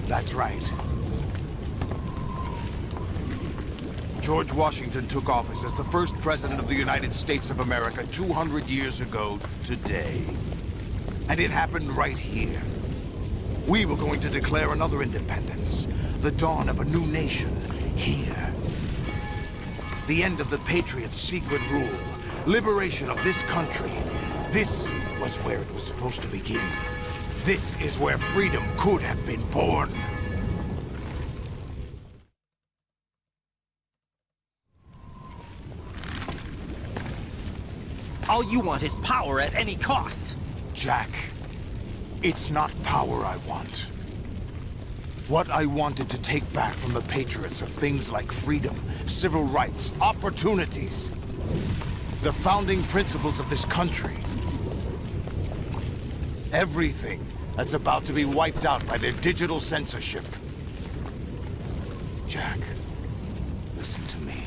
That's right. George Washington took office as the first president of the United States of America 200 years ago today. And it happened right here. We were going to declare another independence, the dawn of a new nation, here. The end of the Patriots' secret rule, liberation of this country. This was where it was supposed to begin. This is where freedom could have been born. All you want is power at any cost. Jack, it's not power I want. What I wanted to take back from the Patriots are things like freedom, civil rights, opportunities. The founding principles of this country. Everything that's about to be wiped out by their digital censorship. Jack, listen to me.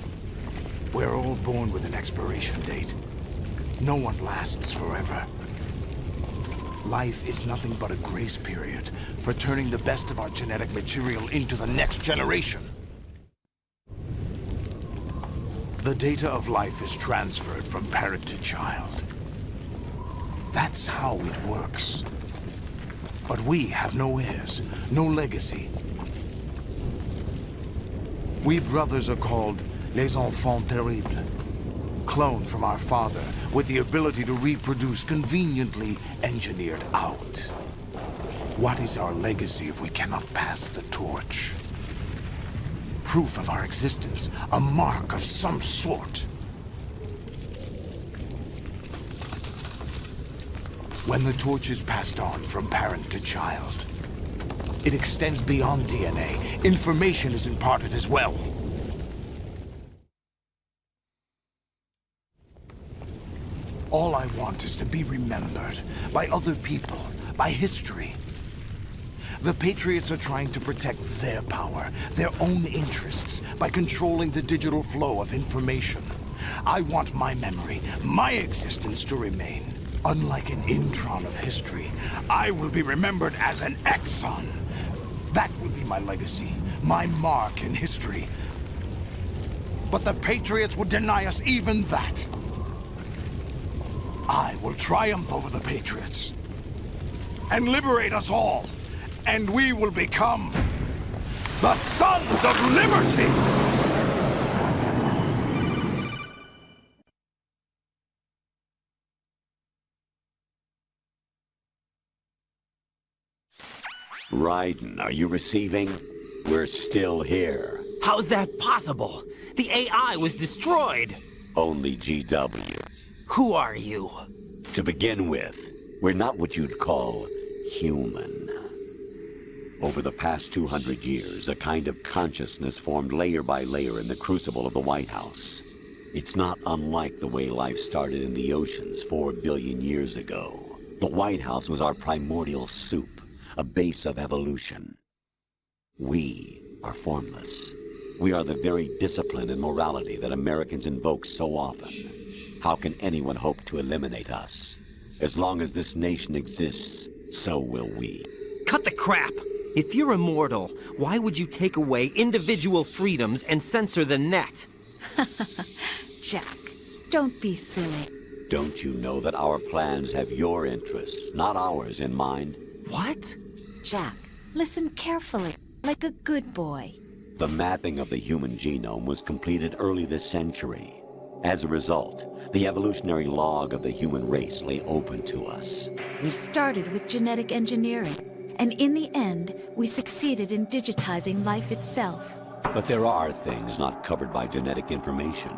We're all born with an expiration date. No one lasts forever. Life is nothing but a grace period for turning the best of our genetic material into the next generation. The data of life is transferred from parent to child. That's how it works. But we have no heirs, no legacy. We brothers are called les enfants terribles. Cloned from our father, with the ability to reproduce conveniently engineered out. What is our legacy if we cannot pass the torch? Proof of our existence, a mark of some sort. When the torch is passed on from parent to child, it extends beyond DNA. Information is imparted as well. All I want is to be remembered by other people, by history. The Patriots are trying to protect their power, their own interests, by controlling the digital flow of information. I want my memory, my existence to remain. Unlike an intron of history, I will be remembered as an exon. That will be my legacy, my mark in history. But the Patriots would deny us even that. I will triumph over the Patriots and liberate us all, and we will become the Sons of Liberty! Raiden, are you receiving? We're still here. How's that possible? The AI was destroyed. Only GW. Who are you? To begin with, we're not what you'd call human. Over the past 200 years, a kind of consciousness formed layer by layer in the crucible of the White House. It's not unlike the way life started in the oceans 4 billion years ago. The White House was our primordial soup, a base of evolution. We are formless. We are the very discipline and morality that Americans invoke so often. How can anyone hope to eliminate us? As long as this nation exists, so will we. Cut the crap! If you're immortal, why would you take away individual freedoms and censor the net? Jack, don't be silly. Don't you know that our plans have your interests, not ours, in mind? What? Jack, listen carefully, like a good boy. The mapping of the human genome was completed early this century. As a result, the evolutionary log of the human race lay open to us. We started with genetic engineering, and in the end, we succeeded in digitizing life itself. But there are things not covered by genetic information.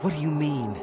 What do you mean?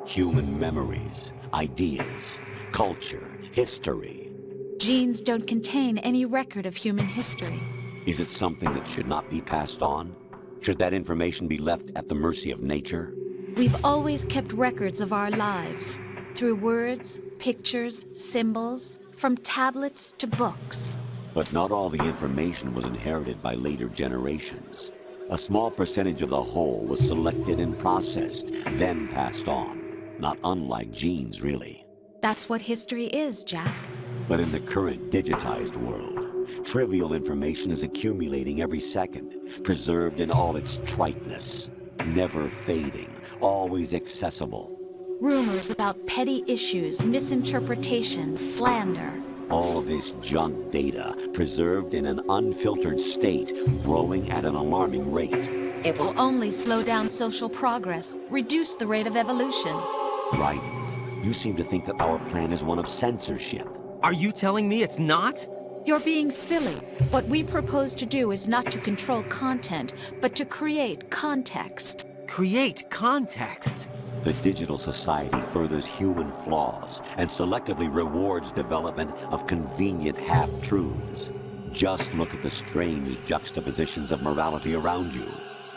Human memories, ideas, culture, history. Genes don't contain any record of human history. Is it something that should not be passed on? Should that information be left at the mercy of nature? We've always kept records of our lives, through words, pictures, symbols, from tablets to books. But not all the information was inherited by later generations. A small percentage of the whole was selected and processed, then passed on. Not unlike genes, really. That's what history is, Jack. But in the current digitized world, trivial information is accumulating every second, preserved in all its triteness, never fading, always accessible. Rumors about petty issues, misinterpretations, slander. All this junk data, preserved in an unfiltered state, growing at an alarming rate. It will only slow down social progress, reduce the rate of evolution. Right. You seem to think that our plan is one of censorship. Are you telling me it's not? You're being silly. What we propose to do is not to control content, but to create context. Create context? The digital society furthers human flaws and selectively rewards development of convenient half-truths. Just look at the strange juxtapositions of morality around you.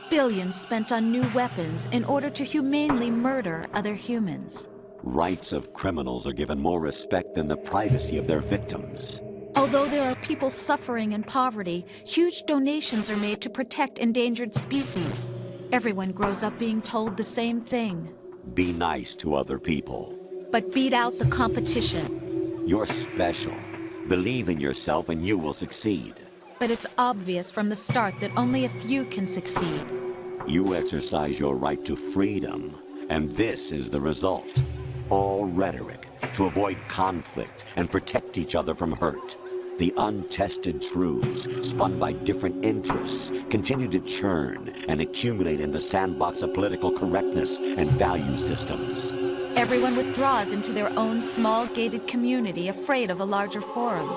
Billions spent on new weapons in order to humanely murder other humans. Rights of criminals are given more respect than the privacy of their victims. Although there are people suffering in poverty, huge donations are made to protect endangered species. Everyone grows up being told the same thing. Be nice to other people. But beat out the competition. You're special. Believe in yourself and you will succeed. But it's obvious from the start that only a few can succeed. You exercise your right to freedom, and this is the result. All rhetoric to avoid conflict and protect each other from hurt. The untested truths, spun by different interests, continue to churn and accumulate in the sandbox of political correctness and value systems. Everyone withdraws into their own small gated community, afraid of a larger forum.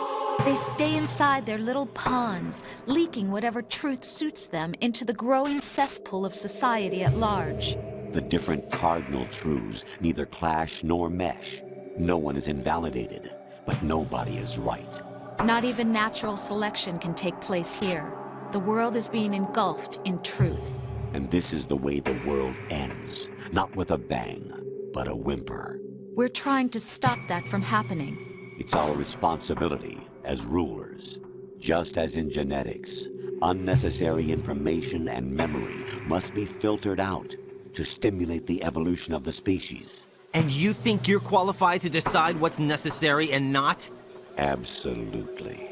They stay inside their little ponds, leaking whatever truth suits them into the growing cesspool of society at large. The different cardinal truths neither clash nor mesh. No one is invalidated, but nobody is right. Not even natural selection can take place here. The world is being engulfed in truth. And this is the way the world ends. Not with a bang, but a whimper. We're trying to stop that from happening. It's our responsibility as rulers. Just as in genetics, unnecessary information and memory must be filtered out to stimulate the evolution of the species. And you think you're qualified to decide what's necessary and not? Absolutely.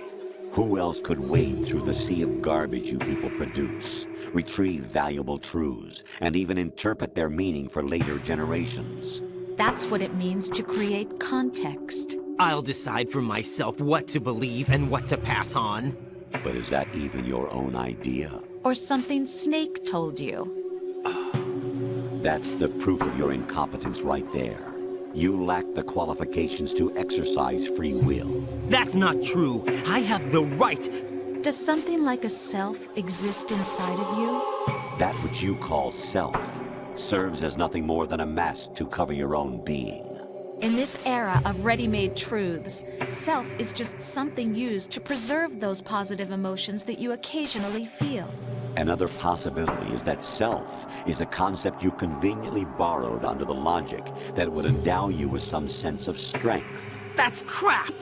Who else could wade through the sea of garbage you people produce, retrieve valuable truths, and even interpret their meaning for later generations? That's what it means to create context. I'll decide for myself what to believe and what to pass on. But is that even your own idea? Or something Snake told you? That's the proof of your incompetence right there. You lack the qualifications to exercise free will. That's not true. I have the right. Does something like a self exist inside of you? That which you call self serves as nothing more than a mask to cover your own being. In this era of ready-made truths, self is just something used to preserve those positive emotions that you occasionally feel. Another possibility is that self is a concept you conveniently borrowed under the logic that it would endow you with some sense of strength. That's crap!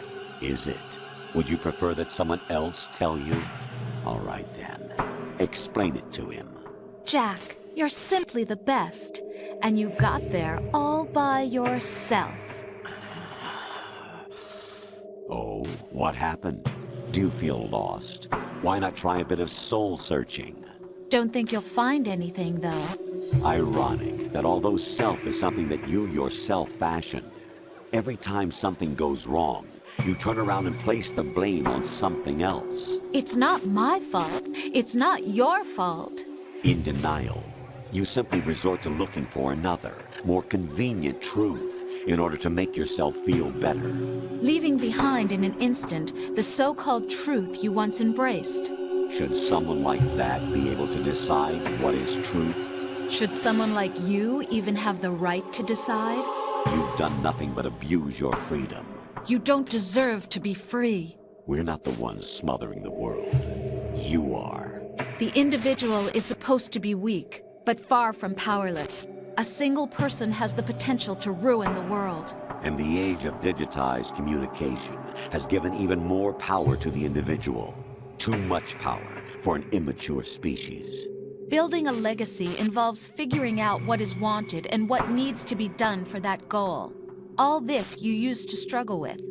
Is it? Would you prefer that someone else tell you? All right then. Explain it to him. Jack, you're simply the best, and you got there all by yourself. Oh, what happened? Do you feel lost? Why not try a bit of soul-searching? Don't think you'll find anything, though. Ironic that although self is something that you yourself fashioned, every time something goes wrong, you turn around and place the blame on something else. It's not my fault. It's not your fault. In denial, you simply resort to looking for another, more convenient truth in order to make yourself feel better. Leaving behind in an instant the so-called truth you once embraced. Should someone like that be able to decide what is truth? Should someone like you even have the right to decide? You've done nothing but abuse your freedom. You don't deserve to be free. We're not the ones smothering the world. You are. The individual is supposed to be weak, but far from powerless. A single person has the potential to ruin the world. And the age of digitized communication has given even more power to the individual. Too much power for an immature species. Building a legacy involves figuring out what is wanted and what needs to be done for that goal. All this you used to struggle with.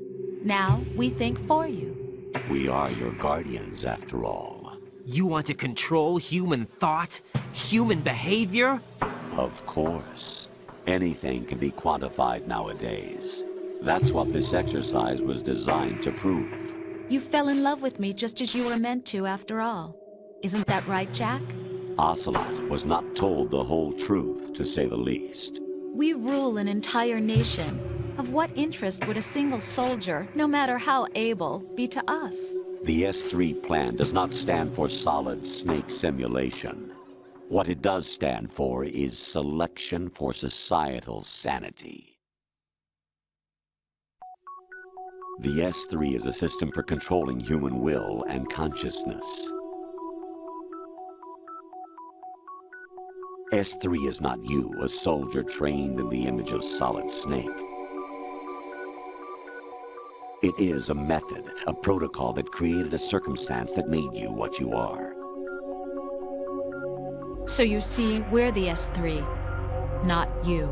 Now, we think for you. We are your guardians, after all. You want to control human thought? Human behavior? Of course. Anything can be quantified nowadays. That's what this exercise was designed to prove. You fell in love with me just as you were meant to, after all. Isn't that right, Jack? Ocelot was not told the whole truth, to say the least. We rule an entire nation. Of what interest would a single soldier, no matter how able, be to us? The S3 plan does not stand for solid snake simulation. What it does stand for is selection for societal sanity. The S3 is a system for controlling human will and consciousness. S3 is not you, a soldier trained in the image of Solid Snake. It is a method, a protocol that created a circumstance that made you what you are. So you see, we're the S3, not you.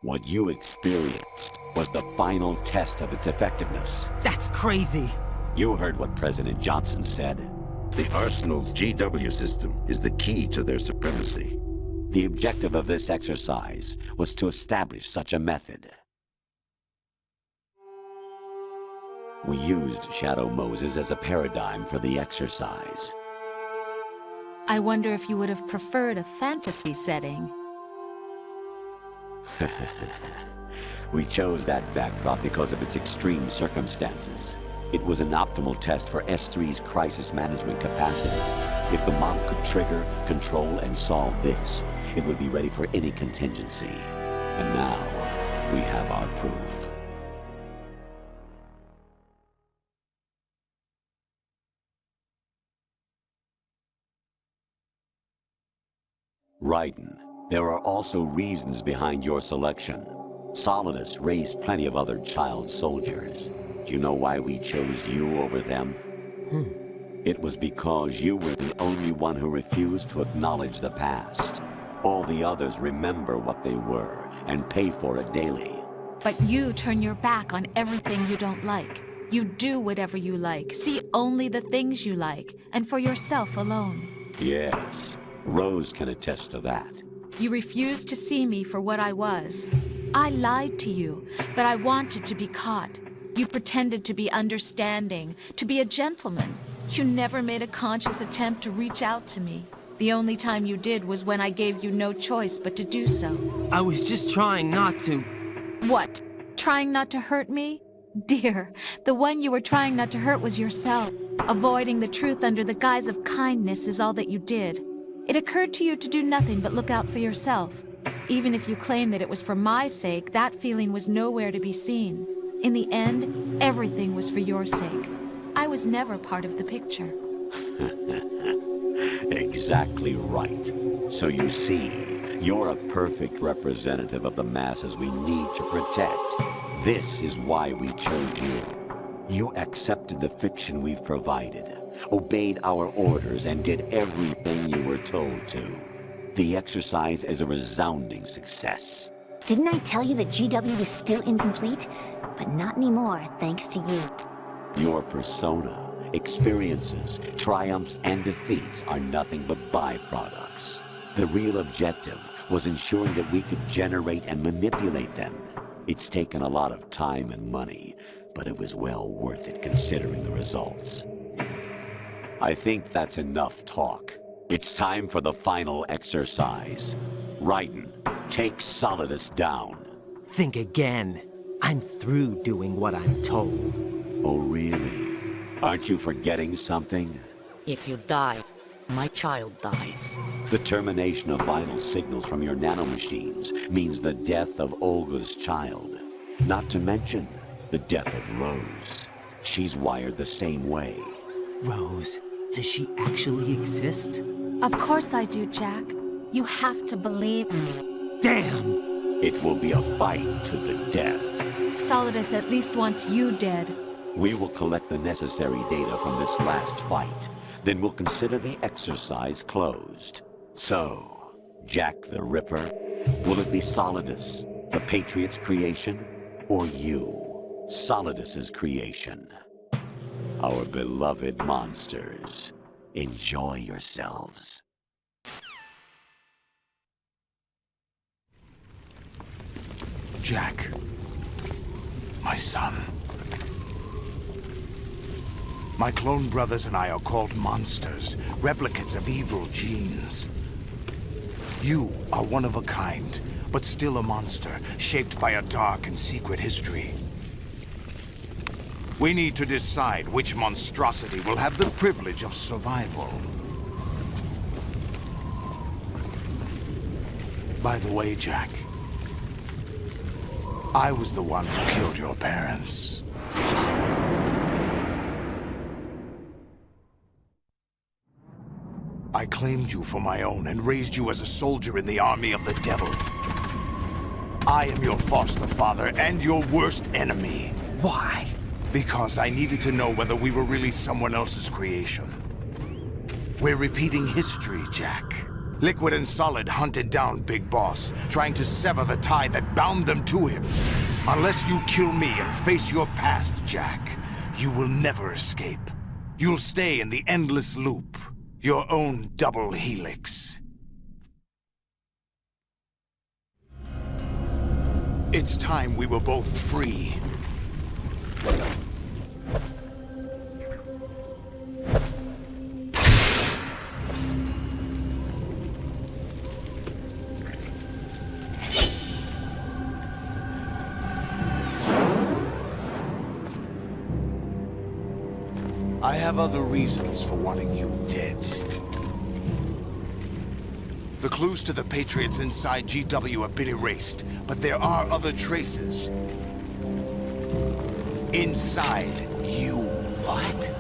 What you experienced was the final test of its effectiveness. That's crazy. You heard what President Johnson said. The Arsenal's GW system is the key to their supremacy. The objective of this exercise was to establish such a method. We used Shadow Moses as a paradigm for the exercise. I wonder if you would have preferred a fantasy setting. We chose that backdrop because of its extreme circumstances. It was an optimal test for S3's crisis management capacity. If the model could trigger, control, and solve this, it would be ready for any contingency. And now, we have our proof. Raiden, there are also reasons behind your selection. Solidus raised plenty of other child soldiers. Do you know why we chose you over them? It was because you were the only one who refused to acknowledge the past. All the others remember what they were and pay for it daily. But you turn your back on everything you don't like. You do whatever you like, see only the things you like, and for yourself alone. Yes, Rose can attest to that. You refused to see me for what I was. I lied to you, but I wanted to be caught. You pretended to be understanding, to be a gentleman. You never made a conscious attempt to reach out to me. The only time you did was when I gave you no choice but to do so. I was just trying not to... What? Trying not to hurt me? Dear, the one you were trying not to hurt was yourself. Avoiding the truth under the guise of kindness is all that you did. It occurred to you to do nothing but look out for yourself. Even if you claim that it was for my sake, that feeling was nowhere to be seen. In the end, everything was for your sake. I was never part of the picture. Exactly right. So you see, you're a perfect representative of the masses we need to protect. This is why we chose you. You accepted the fiction we've provided, obeyed our orders, and did everything you were told to. The exercise is a resounding success. Didn't I tell you that GW is still incomplete? But not anymore, thanks to you. Your persona, experiences, triumphs, and defeats are nothing but byproducts. The real objective was ensuring that we could generate and manipulate them. It's taken a lot of time and money, but it was well worth it considering the results. I think that's enough talk. It's time for the final exercise. Raiden, take Solidus down. Think again. I'm through doing what I'm told. Oh, really? Aren't you forgetting something? If you die, my child dies. The termination of vital signals from your nanomachines means the death of Olga's child. Not to mention, The death of Rose. She's wired the same way. Rose, does she actually exist? Of course I do, Jack. You have to believe. Damn! It will be a fight to the death. Solidus at least wants you dead. We will collect the necessary data from this last fight. Then we'll consider the exercise closed. So, Jack the Ripper, will it be Solidus, the Patriot's creation, or you, Solidus's creation? Our beloved monsters, enjoy yourselves. Jack, my son. My clone brothers and I are called monsters, replicates of evil genes. You are one of a kind, but still a monster, shaped by a dark and secret history. We need to decide which monstrosity will have the privilege of survival. By the way, Jack, I was the one who killed your parents. I claimed you for my own and raised you as a soldier in the army of the devil. I am your foster father and your worst enemy. Why? Because I needed to know whether we were really someone else's creation. We're repeating history, Jack. Liquid and Solid hunted down Big Boss, trying to sever the tie that bound them to him. Unless you kill me and face your past, Jack, you will never escape. You'll stay in the endless loop. Your own double helix. It's time we were both free. I have other reasons for wanting you dead. The clues to the Patriots inside GW have been erased, but there are other traces. Inside you. What?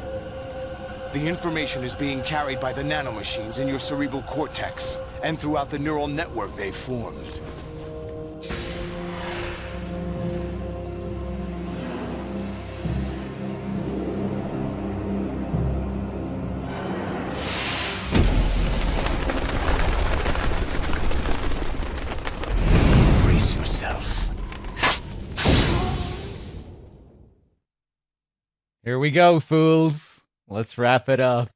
The information is being carried by the nanomachines in your cerebral cortex, and throughout the neural network they've formed. Here we go, fools. Let's wrap it up.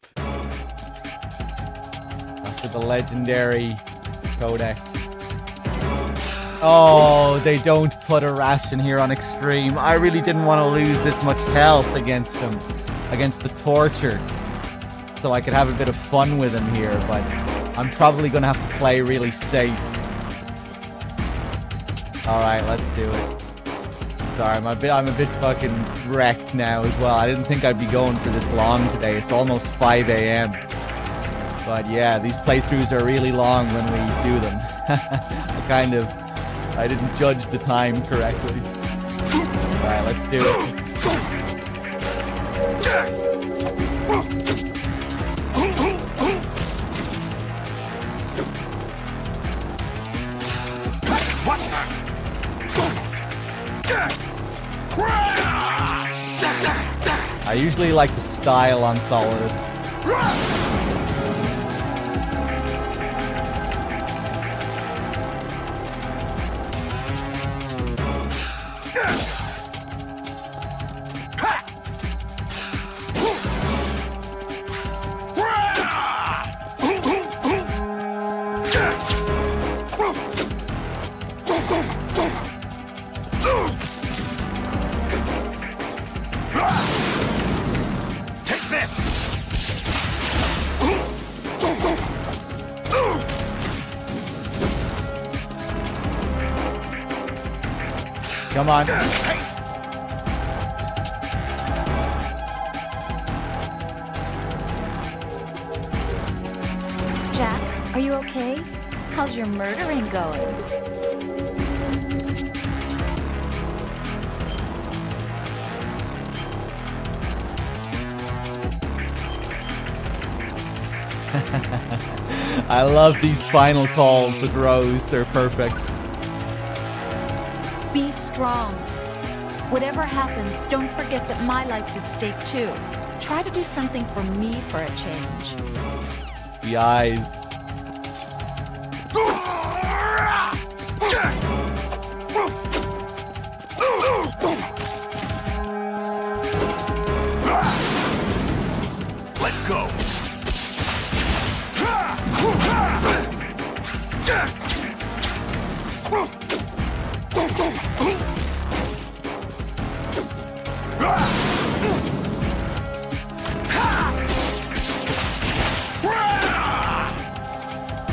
After the legendary codec. Oh, they don't put a ration here on extreme. I really didn't want to lose this much health against him, against the torture. So I could have a bit of fun with him here, but I'm probably going to have to play really safe. Alright, let's do it. Sorry, I'm a bit fucking wrecked now as well. I didn't think I'd be going for this long today. It's almost 5 a.m. But yeah, these playthroughs are really long when we do them. I didn't judge the time correctly. Alright, let's do it. I usually like the style on Solidus. Come on. Jack, are you okay? How's your murdering going? I love these final calls with Rose. They're perfect. Be strong. Whatever happens, don't forget that my life's at stake too. Try to do something for me for a change. The eyes. Let's go.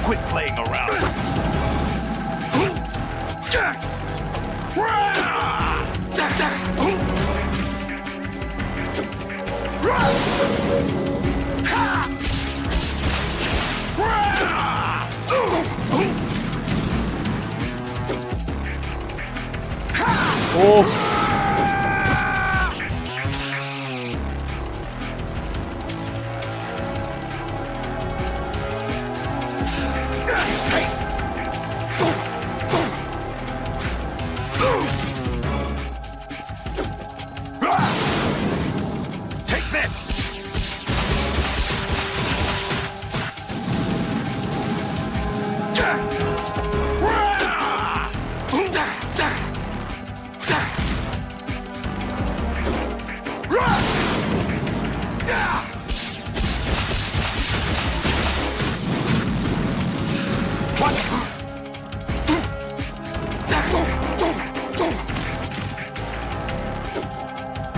Quit playing around. Oh. Take this.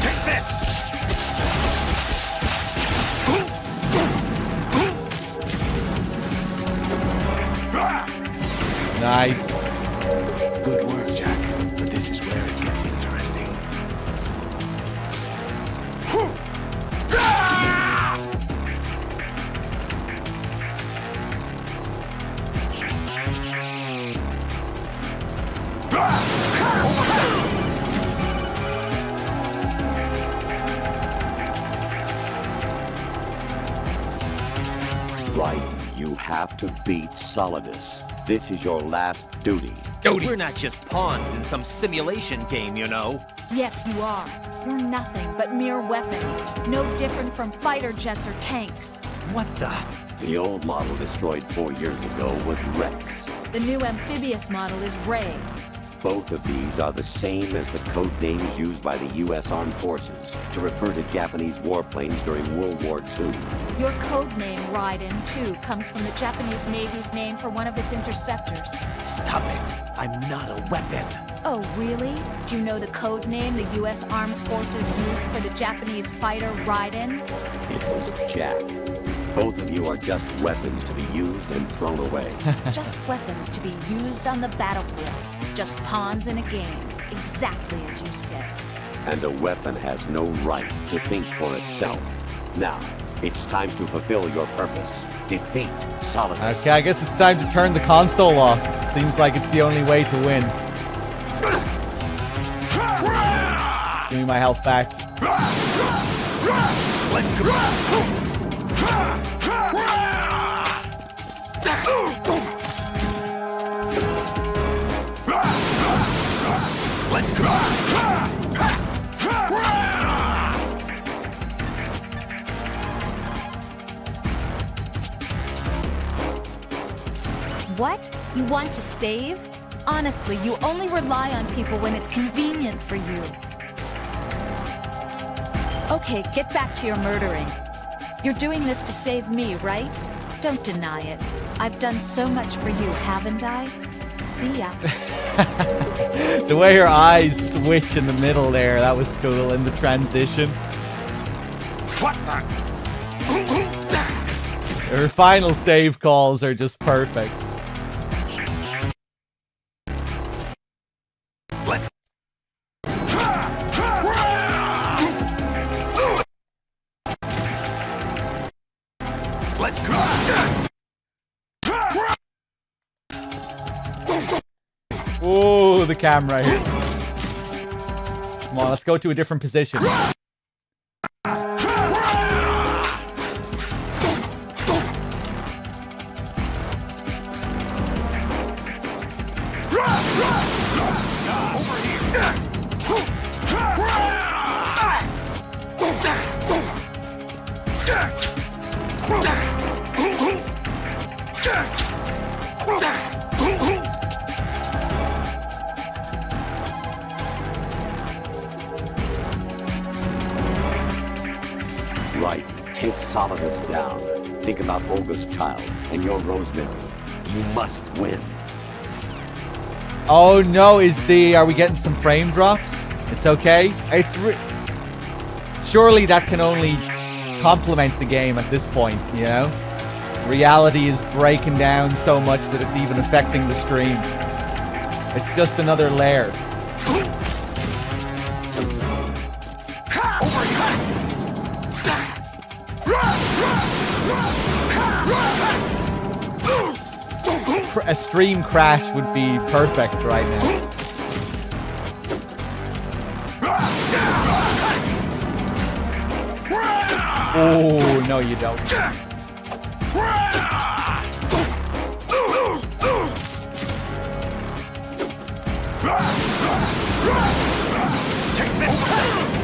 Take this. Nice. Good work, Jack. But this is where it gets interesting. Right. You have to beat Solidus. This is your last duty. We're not just pawns in some simulation game, you know. Yes, you are. You're nothing but mere weapons. No different from fighter jets or tanks. What the? The old model destroyed 4 years ago was Rex. The new amphibious model is Ray. Both of these are the same as the code names used by the U.S. Armed Forces to refer to Japanese warplanes during World War II. Your code name, Raiden, too, comes from the Japanese Navy's name for one of its interceptors. Stop it. I'm not a weapon. Oh, really? Do you know the code name the U.S. Armed Forces used for the Japanese fighter Raiden? It was Jack. Both of you are just weapons to be used and thrown away. Just weapons to be used on the battlefield. Just pawns in a game. Exactly as you said. And a weapon has no right to think for itself. Now, it's time to fulfill your purpose. Defeat Solidus. Okay, I guess it's time to turn the console off. Seems like it's the only way to win. Give me my health back. Let's go. Let's go. What? You want to save? Honestly, you only rely on people when it's convenient for you. Okay, get back to your murdering. You're doing this to save me, right? Don't deny it. I've done so much for you, haven't I? See ya. The way her eyes switch in the middle there, that was cool in the transition. What? Her final save calls are just perfect. Let's go. Oh, the camera here. Come on, let's go to a different position. right. Take Solidus down. Think about Olga's child and your Rosemary. You must win. Oh no, are we getting some frame drops? It's okay. Surely that can only complement the game at this point, you know? Reality is breaking down so much that it's even affecting the stream. It's just another layer. A stream crash would be perfect right now. Oh, no you don't.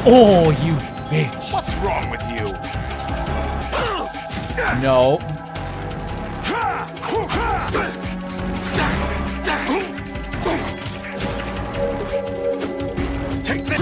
Oh, you bitch. What's wrong with you? No. Take this.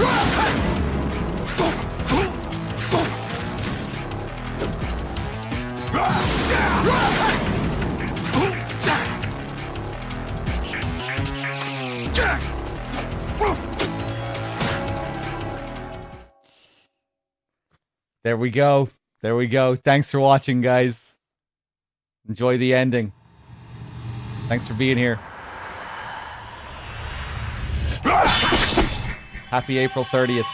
There we go. There we go. Thanks for watching, guys. Enjoy the ending. Thanks for being here. Happy April 30th.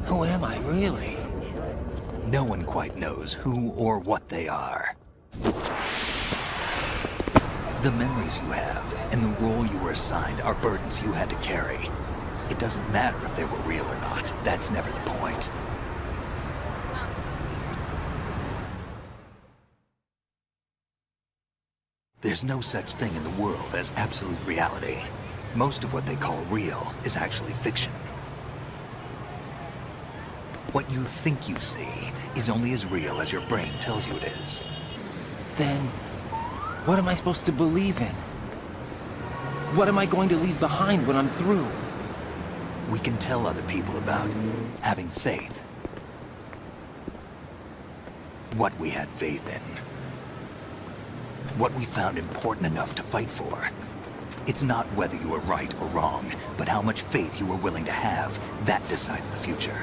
Who am I, really? No one quite knows who or what they are. The memories you have and the role you were assigned are burdens you had to carry. It doesn't matter if they were real or not. That's never the point. There's no such thing in the world as absolute reality. Most of what they call real is actually fiction. What you think you see is only as real as your brain tells you it is. Then, what am I supposed to believe in? What am I going to leave behind when I'm through? We can tell other people about having faith. What we had faith in. What we found important enough to fight for. It's not whether you were right or wrong, but how much faith you were willing to have. That decides the future.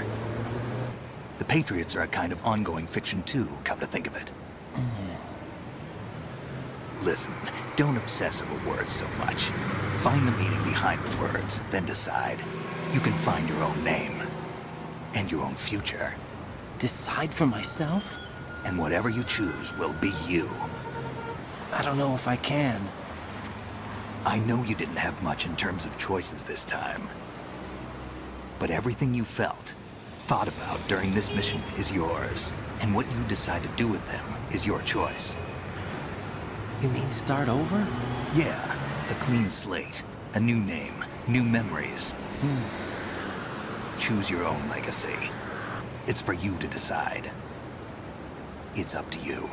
The Patriots are a kind of ongoing fiction too, come to think of it. Listen, don't obsess over words so much. Find the meaning behind the words, then decide. You can find your own name. And your own future. Decide for myself? And whatever you choose will be you. I don't know if I can. I know you didn't have much in terms of choices this time. But everything you felt, thought about during this mission is yours. And what you decide to do with them is your choice. You mean start over? Yeah, a clean slate, a new name, new memories. Choose your own legacy. It's for you to decide. It's up to you.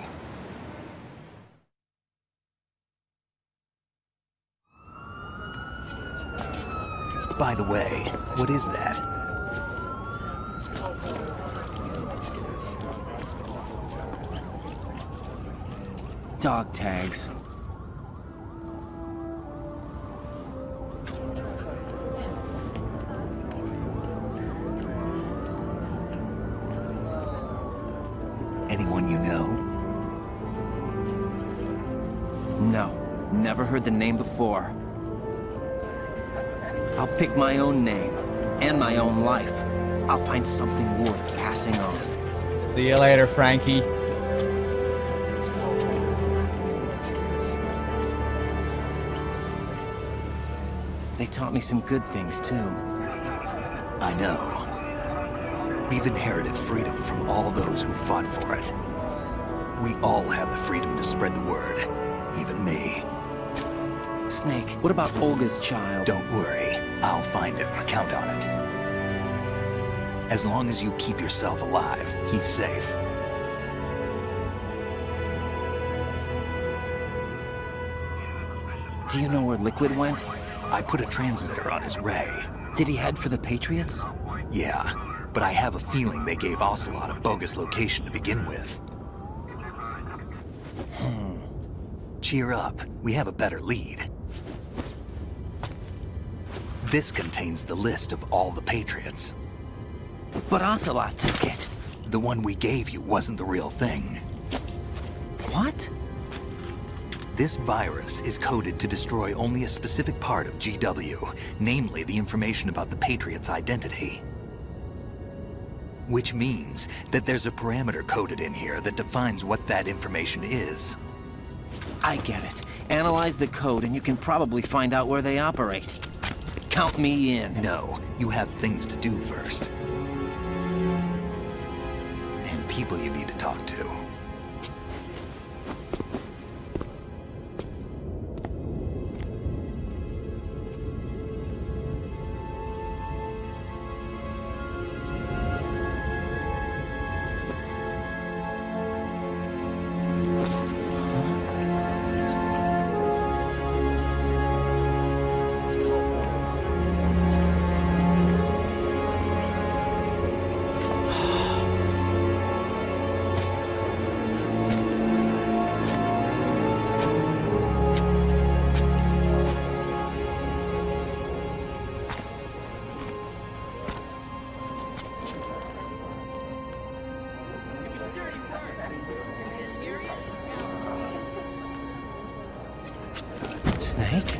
By the way, what is that? Dog tags. Anyone you know? No, never heard the name before. I'll pick my own name, and my own life. I'll find something worth passing on. See you later, Frankie. They taught me some good things, too. I know. We've inherited freedom from all those who fought for it. We all have the freedom to spread the word, even me. Snake, what about Olga's child? Don't worry, I'll find him, count on it. As long as you keep yourself alive, he's safe. Do you know where Liquid went? I put a transmitter on his ray. Did he head for the Patriots? Yeah, but I have a feeling they gave Ocelot a bogus location to begin with. Cheer up, we have a better lead. This contains the list of all the Patriots. But Ocelot took it. The one we gave you wasn't the real thing. What? This virus is coded to destroy only a specific part of GW, namely the information about the Patriots' identity. Which means that there's a parameter coded in here that defines what that information is. I get it. Analyze the code and you can probably find out where they operate. Count me in. No, you have things to do first. And people you need to talk to. Snake?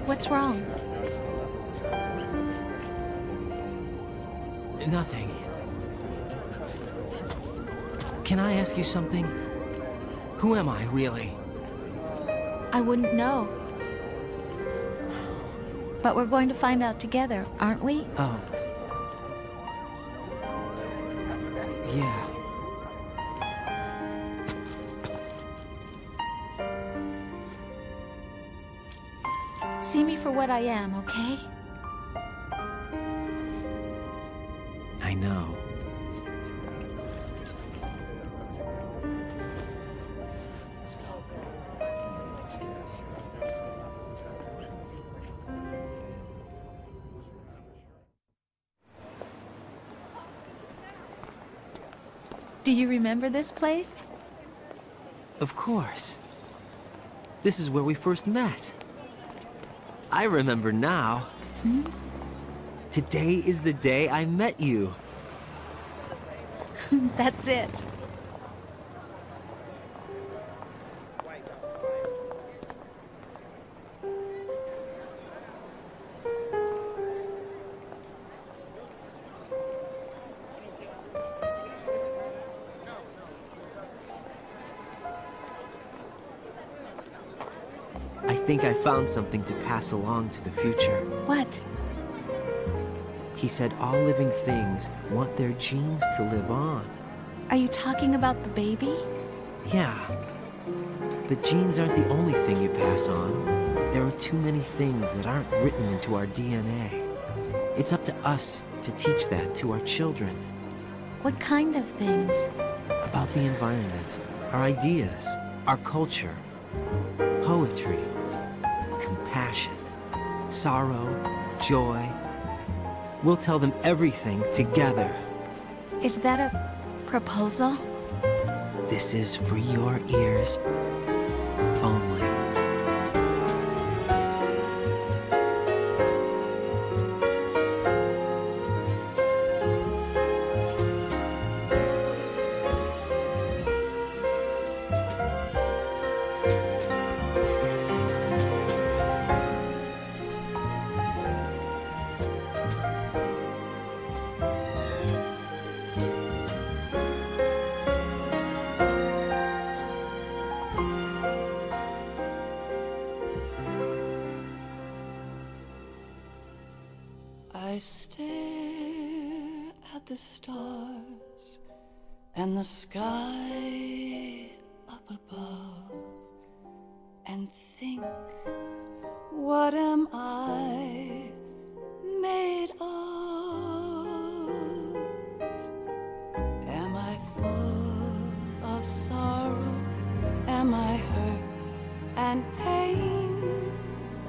What's wrong? Nothing. Can I ask you something? Who am I, really? I wouldn't know. But we're going to find out together, aren't we? Oh. Yeah. See me for what I am, okay? know. Do you remember this place? Of course. This is where we first met. I remember now. Hmm? Today is the day I met you. That's it. I think I found something to pass along to the future. What? He said all living things want their genes to live on. Are you talking about the baby? Yeah. But genes aren't the only thing you pass on. There are too many things that aren't written into our DNA. It's up to us to teach that to our children. What kind of things? About the environment, our ideas, our culture, poetry, compassion, sorrow, joy. We'll tell them everything together. Is that a proposal? This is for your ears only. I stare at the stars and the sky up above and think, what am I made of? Am I full of sorrow? Am I hurt and pain?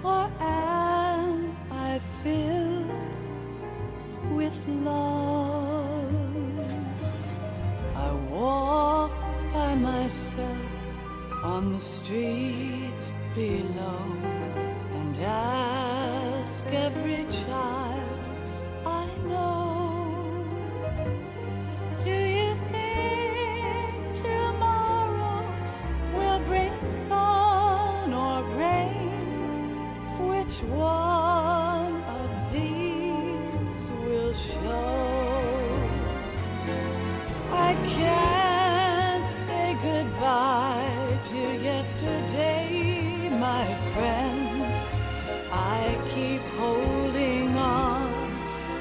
Or am I filled with love? I walk by myself on the streets below and ask every child I know, do you think tomorrow will bring sun or rain? Which one of these will show? I can't say goodbye to yesterday, my friend. I keep holding on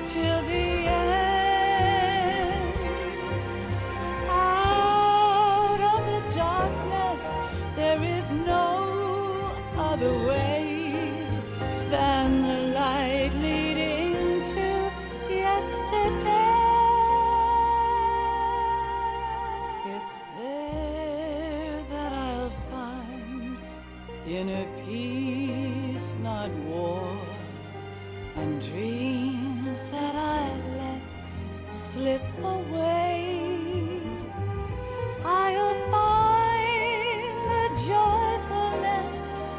till the end. Out of the darkness, there is no other way than the light leading to yesterday. It's there that I'll find inner peace, not war, and dreams that I let slip away. I'll find the joyfulness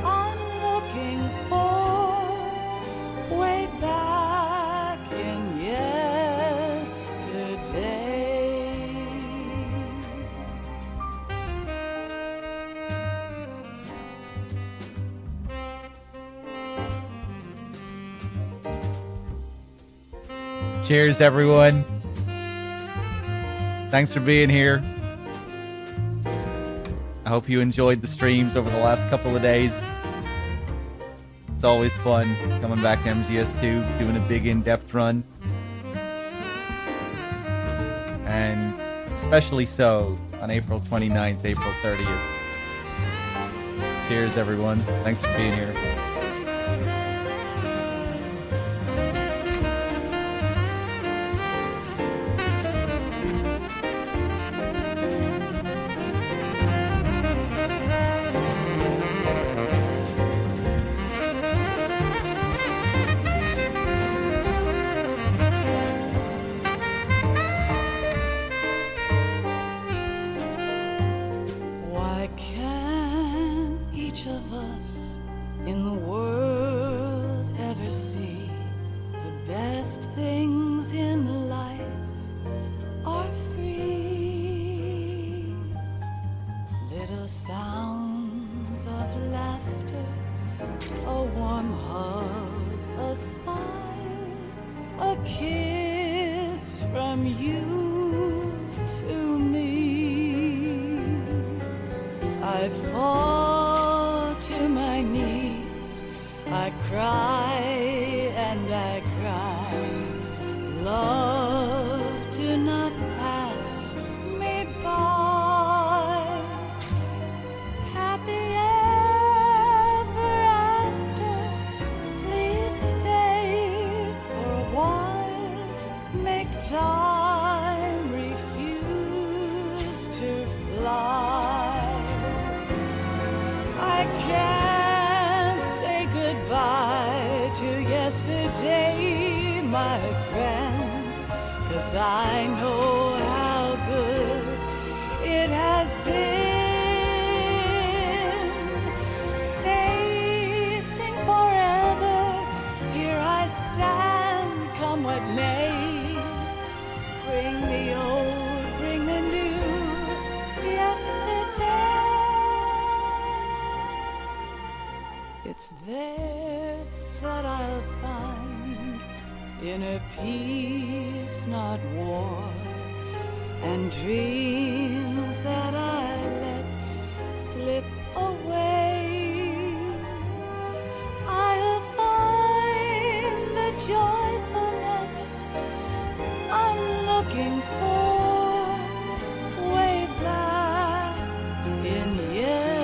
I'm looking for way back in yesterday. Cheers, everyone. Thanks for being here. I hope you enjoyed the streams over the last couple of days. It's always fun coming back to MGS2, doing a big in-depth run. And especially so on April 29th, April 30th. Cheers, everyone. Thanks for being here. smile, a kiss from you to me. I fall to my knees, I cry and I cry. Love, do not pass me by. Happy ever after, please stay for a while. Make time refuse to fly. I can't say goodbye to yesterday, my friend, 'cause I know how good it has been. Facing forever, here I stand, come what may. Bring the old, bring the new, yesterday. It's there that I'll find inner peace, not war, and dreams that I let slip away. I'll find the joyfulness I'm looking for way back in yesterday.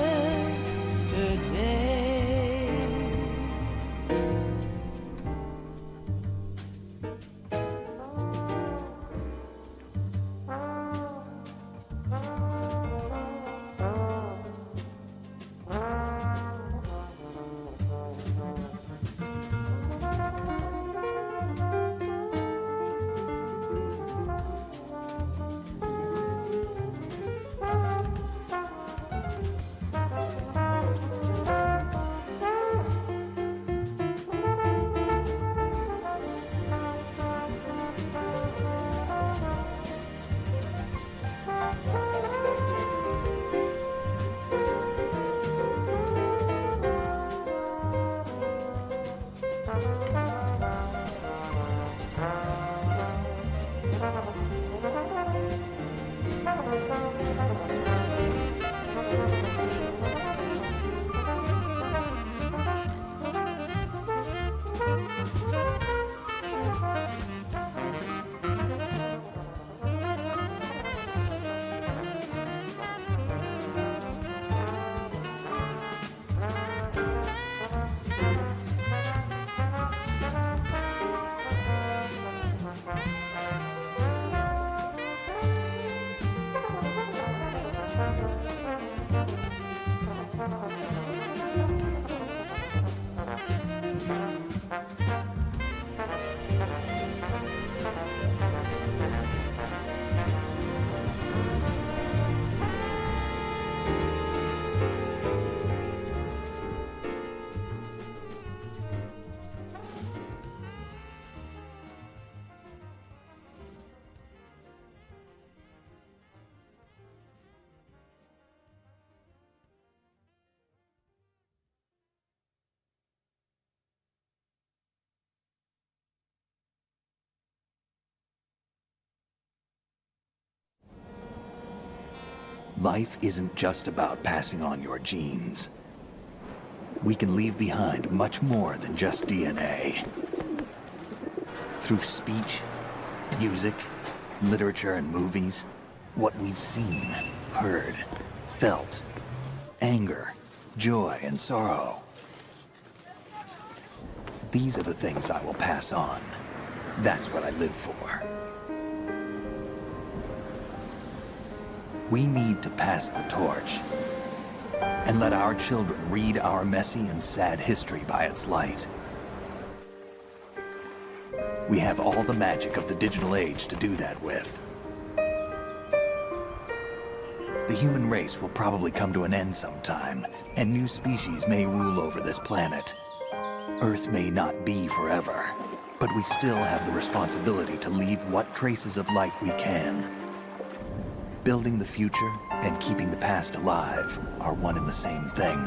Life isn't just about passing on your genes. We can leave behind much more than just DNA. Through speech, music, literature, and movies, what we've seen, heard, felt, anger, joy, and sorrow. These are the things I will pass on. That's what I live for. We need to pass the torch and let our children read our messy and sad history by its light. We have all the magic of the digital age to do that with. The human race will probably come to an end sometime, and new species may rule over this planet. Earth may not be forever, but we still have the responsibility to leave what traces of life we can. Building the future and keeping the past alive are one and the same thing.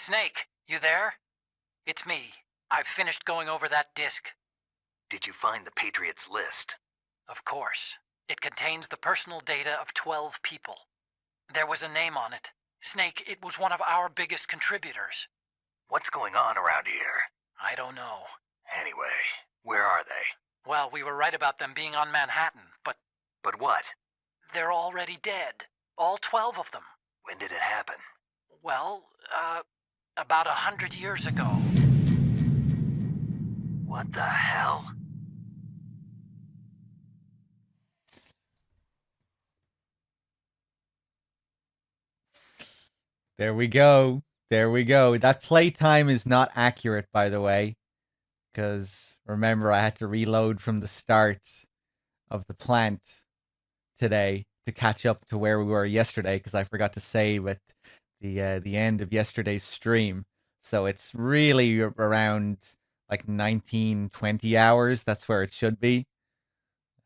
Snake, you there? It's me. I've finished going over that disk. Did you find the Patriots list? Of course. It contains the personal data of 12 people. There was a name on it. Snake, it was one of our biggest contributors. What's going on around here? I don't know. Anyway, where are they? Well, we were right about them being on Manhattan, but... But what? They're already dead. All 12 of them. When did it happen? Well, about 100 years ago. What the hell? There we go. There we go. That playtime is not accurate, by the way. Because, remember, I had to reload from the start of the plant today to catch up to where we were yesterday, because I forgot to save at the end of yesterday's stream. So it's really around like 19, 20 hours. That's where it should be.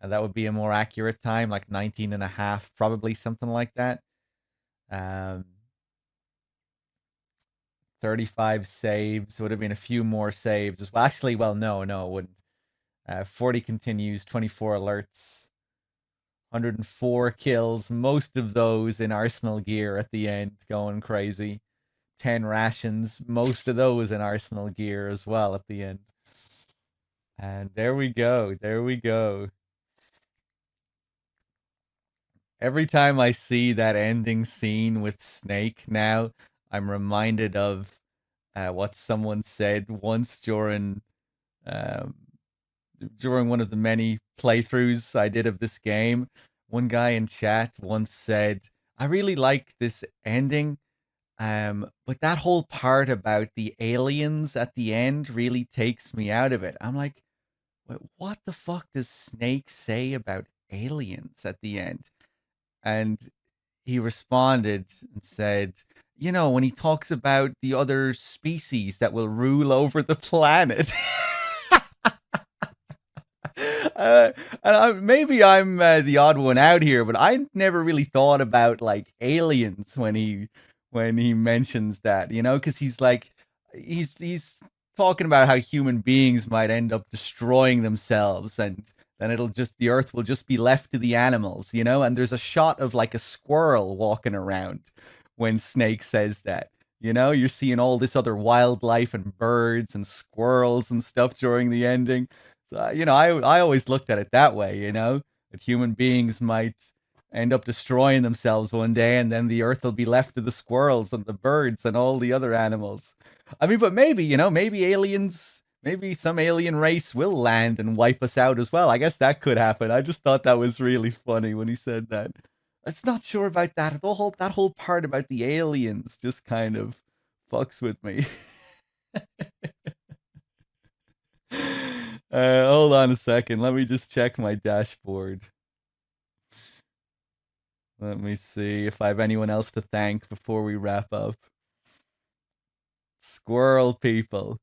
That would be a more accurate time, like 19 and a half, probably something like that. 35 saves. Would have been a few more saves as well. Actually, well, no, it wouldn't. 40 continues, 24 alerts, 104 kills, most of those in Arsenal gear at the end, going crazy. 10 rations, most of those in Arsenal gear as well at the end. And there we go. There we go. Every time I see that ending scene with Snake now, I'm reminded of what someone said once during one of the many playthroughs I did of this game. One guy in chat once said, I really like this ending, but that whole part about the aliens at the end really takes me out of it. I'm like, what the fuck does Snake say about aliens at the end? And he responded and said, when he talks about the other species that will rule over the planet. Maybe I'm the odd one out here, but I never really thought about like aliens when he mentions that, because he's talking about how human beings might end up destroying themselves, and then the earth will just be left to the animals, and there's a shot of like a squirrel walking around when Snake says that. You're seeing all this other wildlife and birds and squirrels and stuff during the ending. So, I always looked at it that way, that human beings might end up destroying themselves one day, and then the earth will be left to the squirrels and the birds and all the other animals. I mean, but maybe, maybe some alien race will land and wipe us out as well. I guess that could happen. I just thought that was really funny when he said that. I'm not sure about that. That whole part about the aliens just kind of fucks with me. Hold on a second. Let me just check my dashboard. Let me see if I have anyone else to thank before we wrap up. Squirrel people.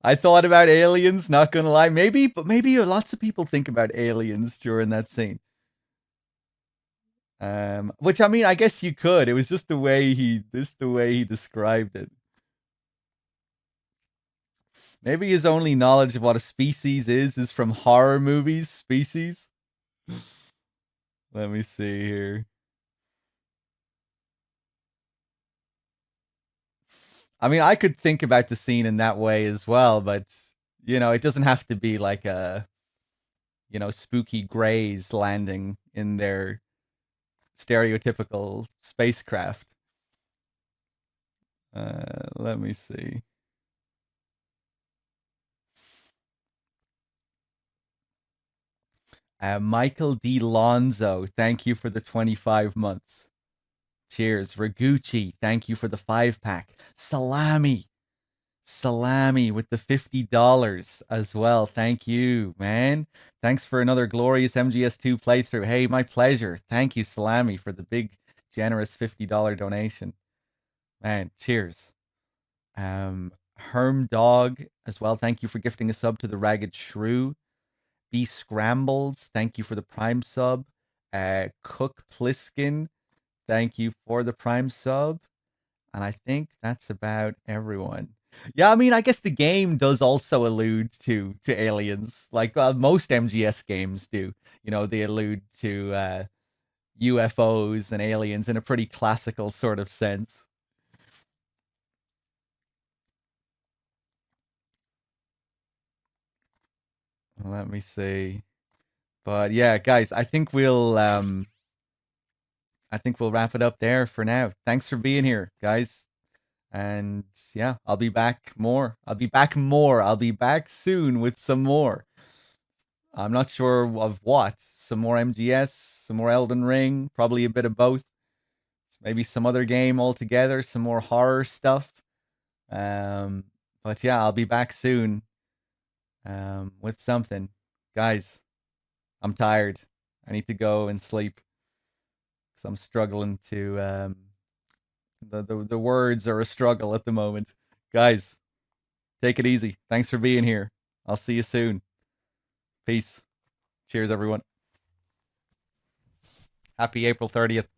I thought about aliens, not gonna lie. Maybe lots of people think about aliens during that scene. Which, I mean, I guess you could. It was just the way he described it. Maybe his only knowledge of what a species is from horror movies. Species. Let me see here. I mean, I could think about the scene in that way as well, but, it doesn't have to be like a, spooky greys landing in their stereotypical spacecraft. Let me see. Michael D. Lonzo, thank you for the 25 months. Cheers. Ragucci, thank you for the 5-pack. Salami with the $50 as well. Thank you, man. Thanks for another glorious MGS2 playthrough. Hey, my pleasure. Thank you, Salami, for the big, generous $50 donation. Man, cheers. Herm Dog as well. Thank you for gifting a sub to the Ragged Shrew. B Scrambles, thank you for the Prime sub. Cook Pliskin, thank you for the Prime sub. And I think that's about everyone. Yeah, I mean, I guess the game does also allude to aliens, like most MGS games do. You know, they allude to UFOs and aliens in a pretty classical sort of sense. Let me see. But yeah, guys, I think we'll wrap it up there for now. Thanks for being here, guys. And yeah, I'll be back more. I'll be back more. I'll be back soon with some more. I'm not sure of what. Some more MGS, some more Elden Ring, probably a bit of both. Maybe some other game altogether, some more horror stuff. But yeah, I'll be back soon with something. Guys, I'm tired. I need to go and sleep because I'm struggling to. The words are a struggle at the moment. Guys, take it easy. Thanks for being here. I'll see you soon. Peace. Cheers, everyone. Happy April 30th.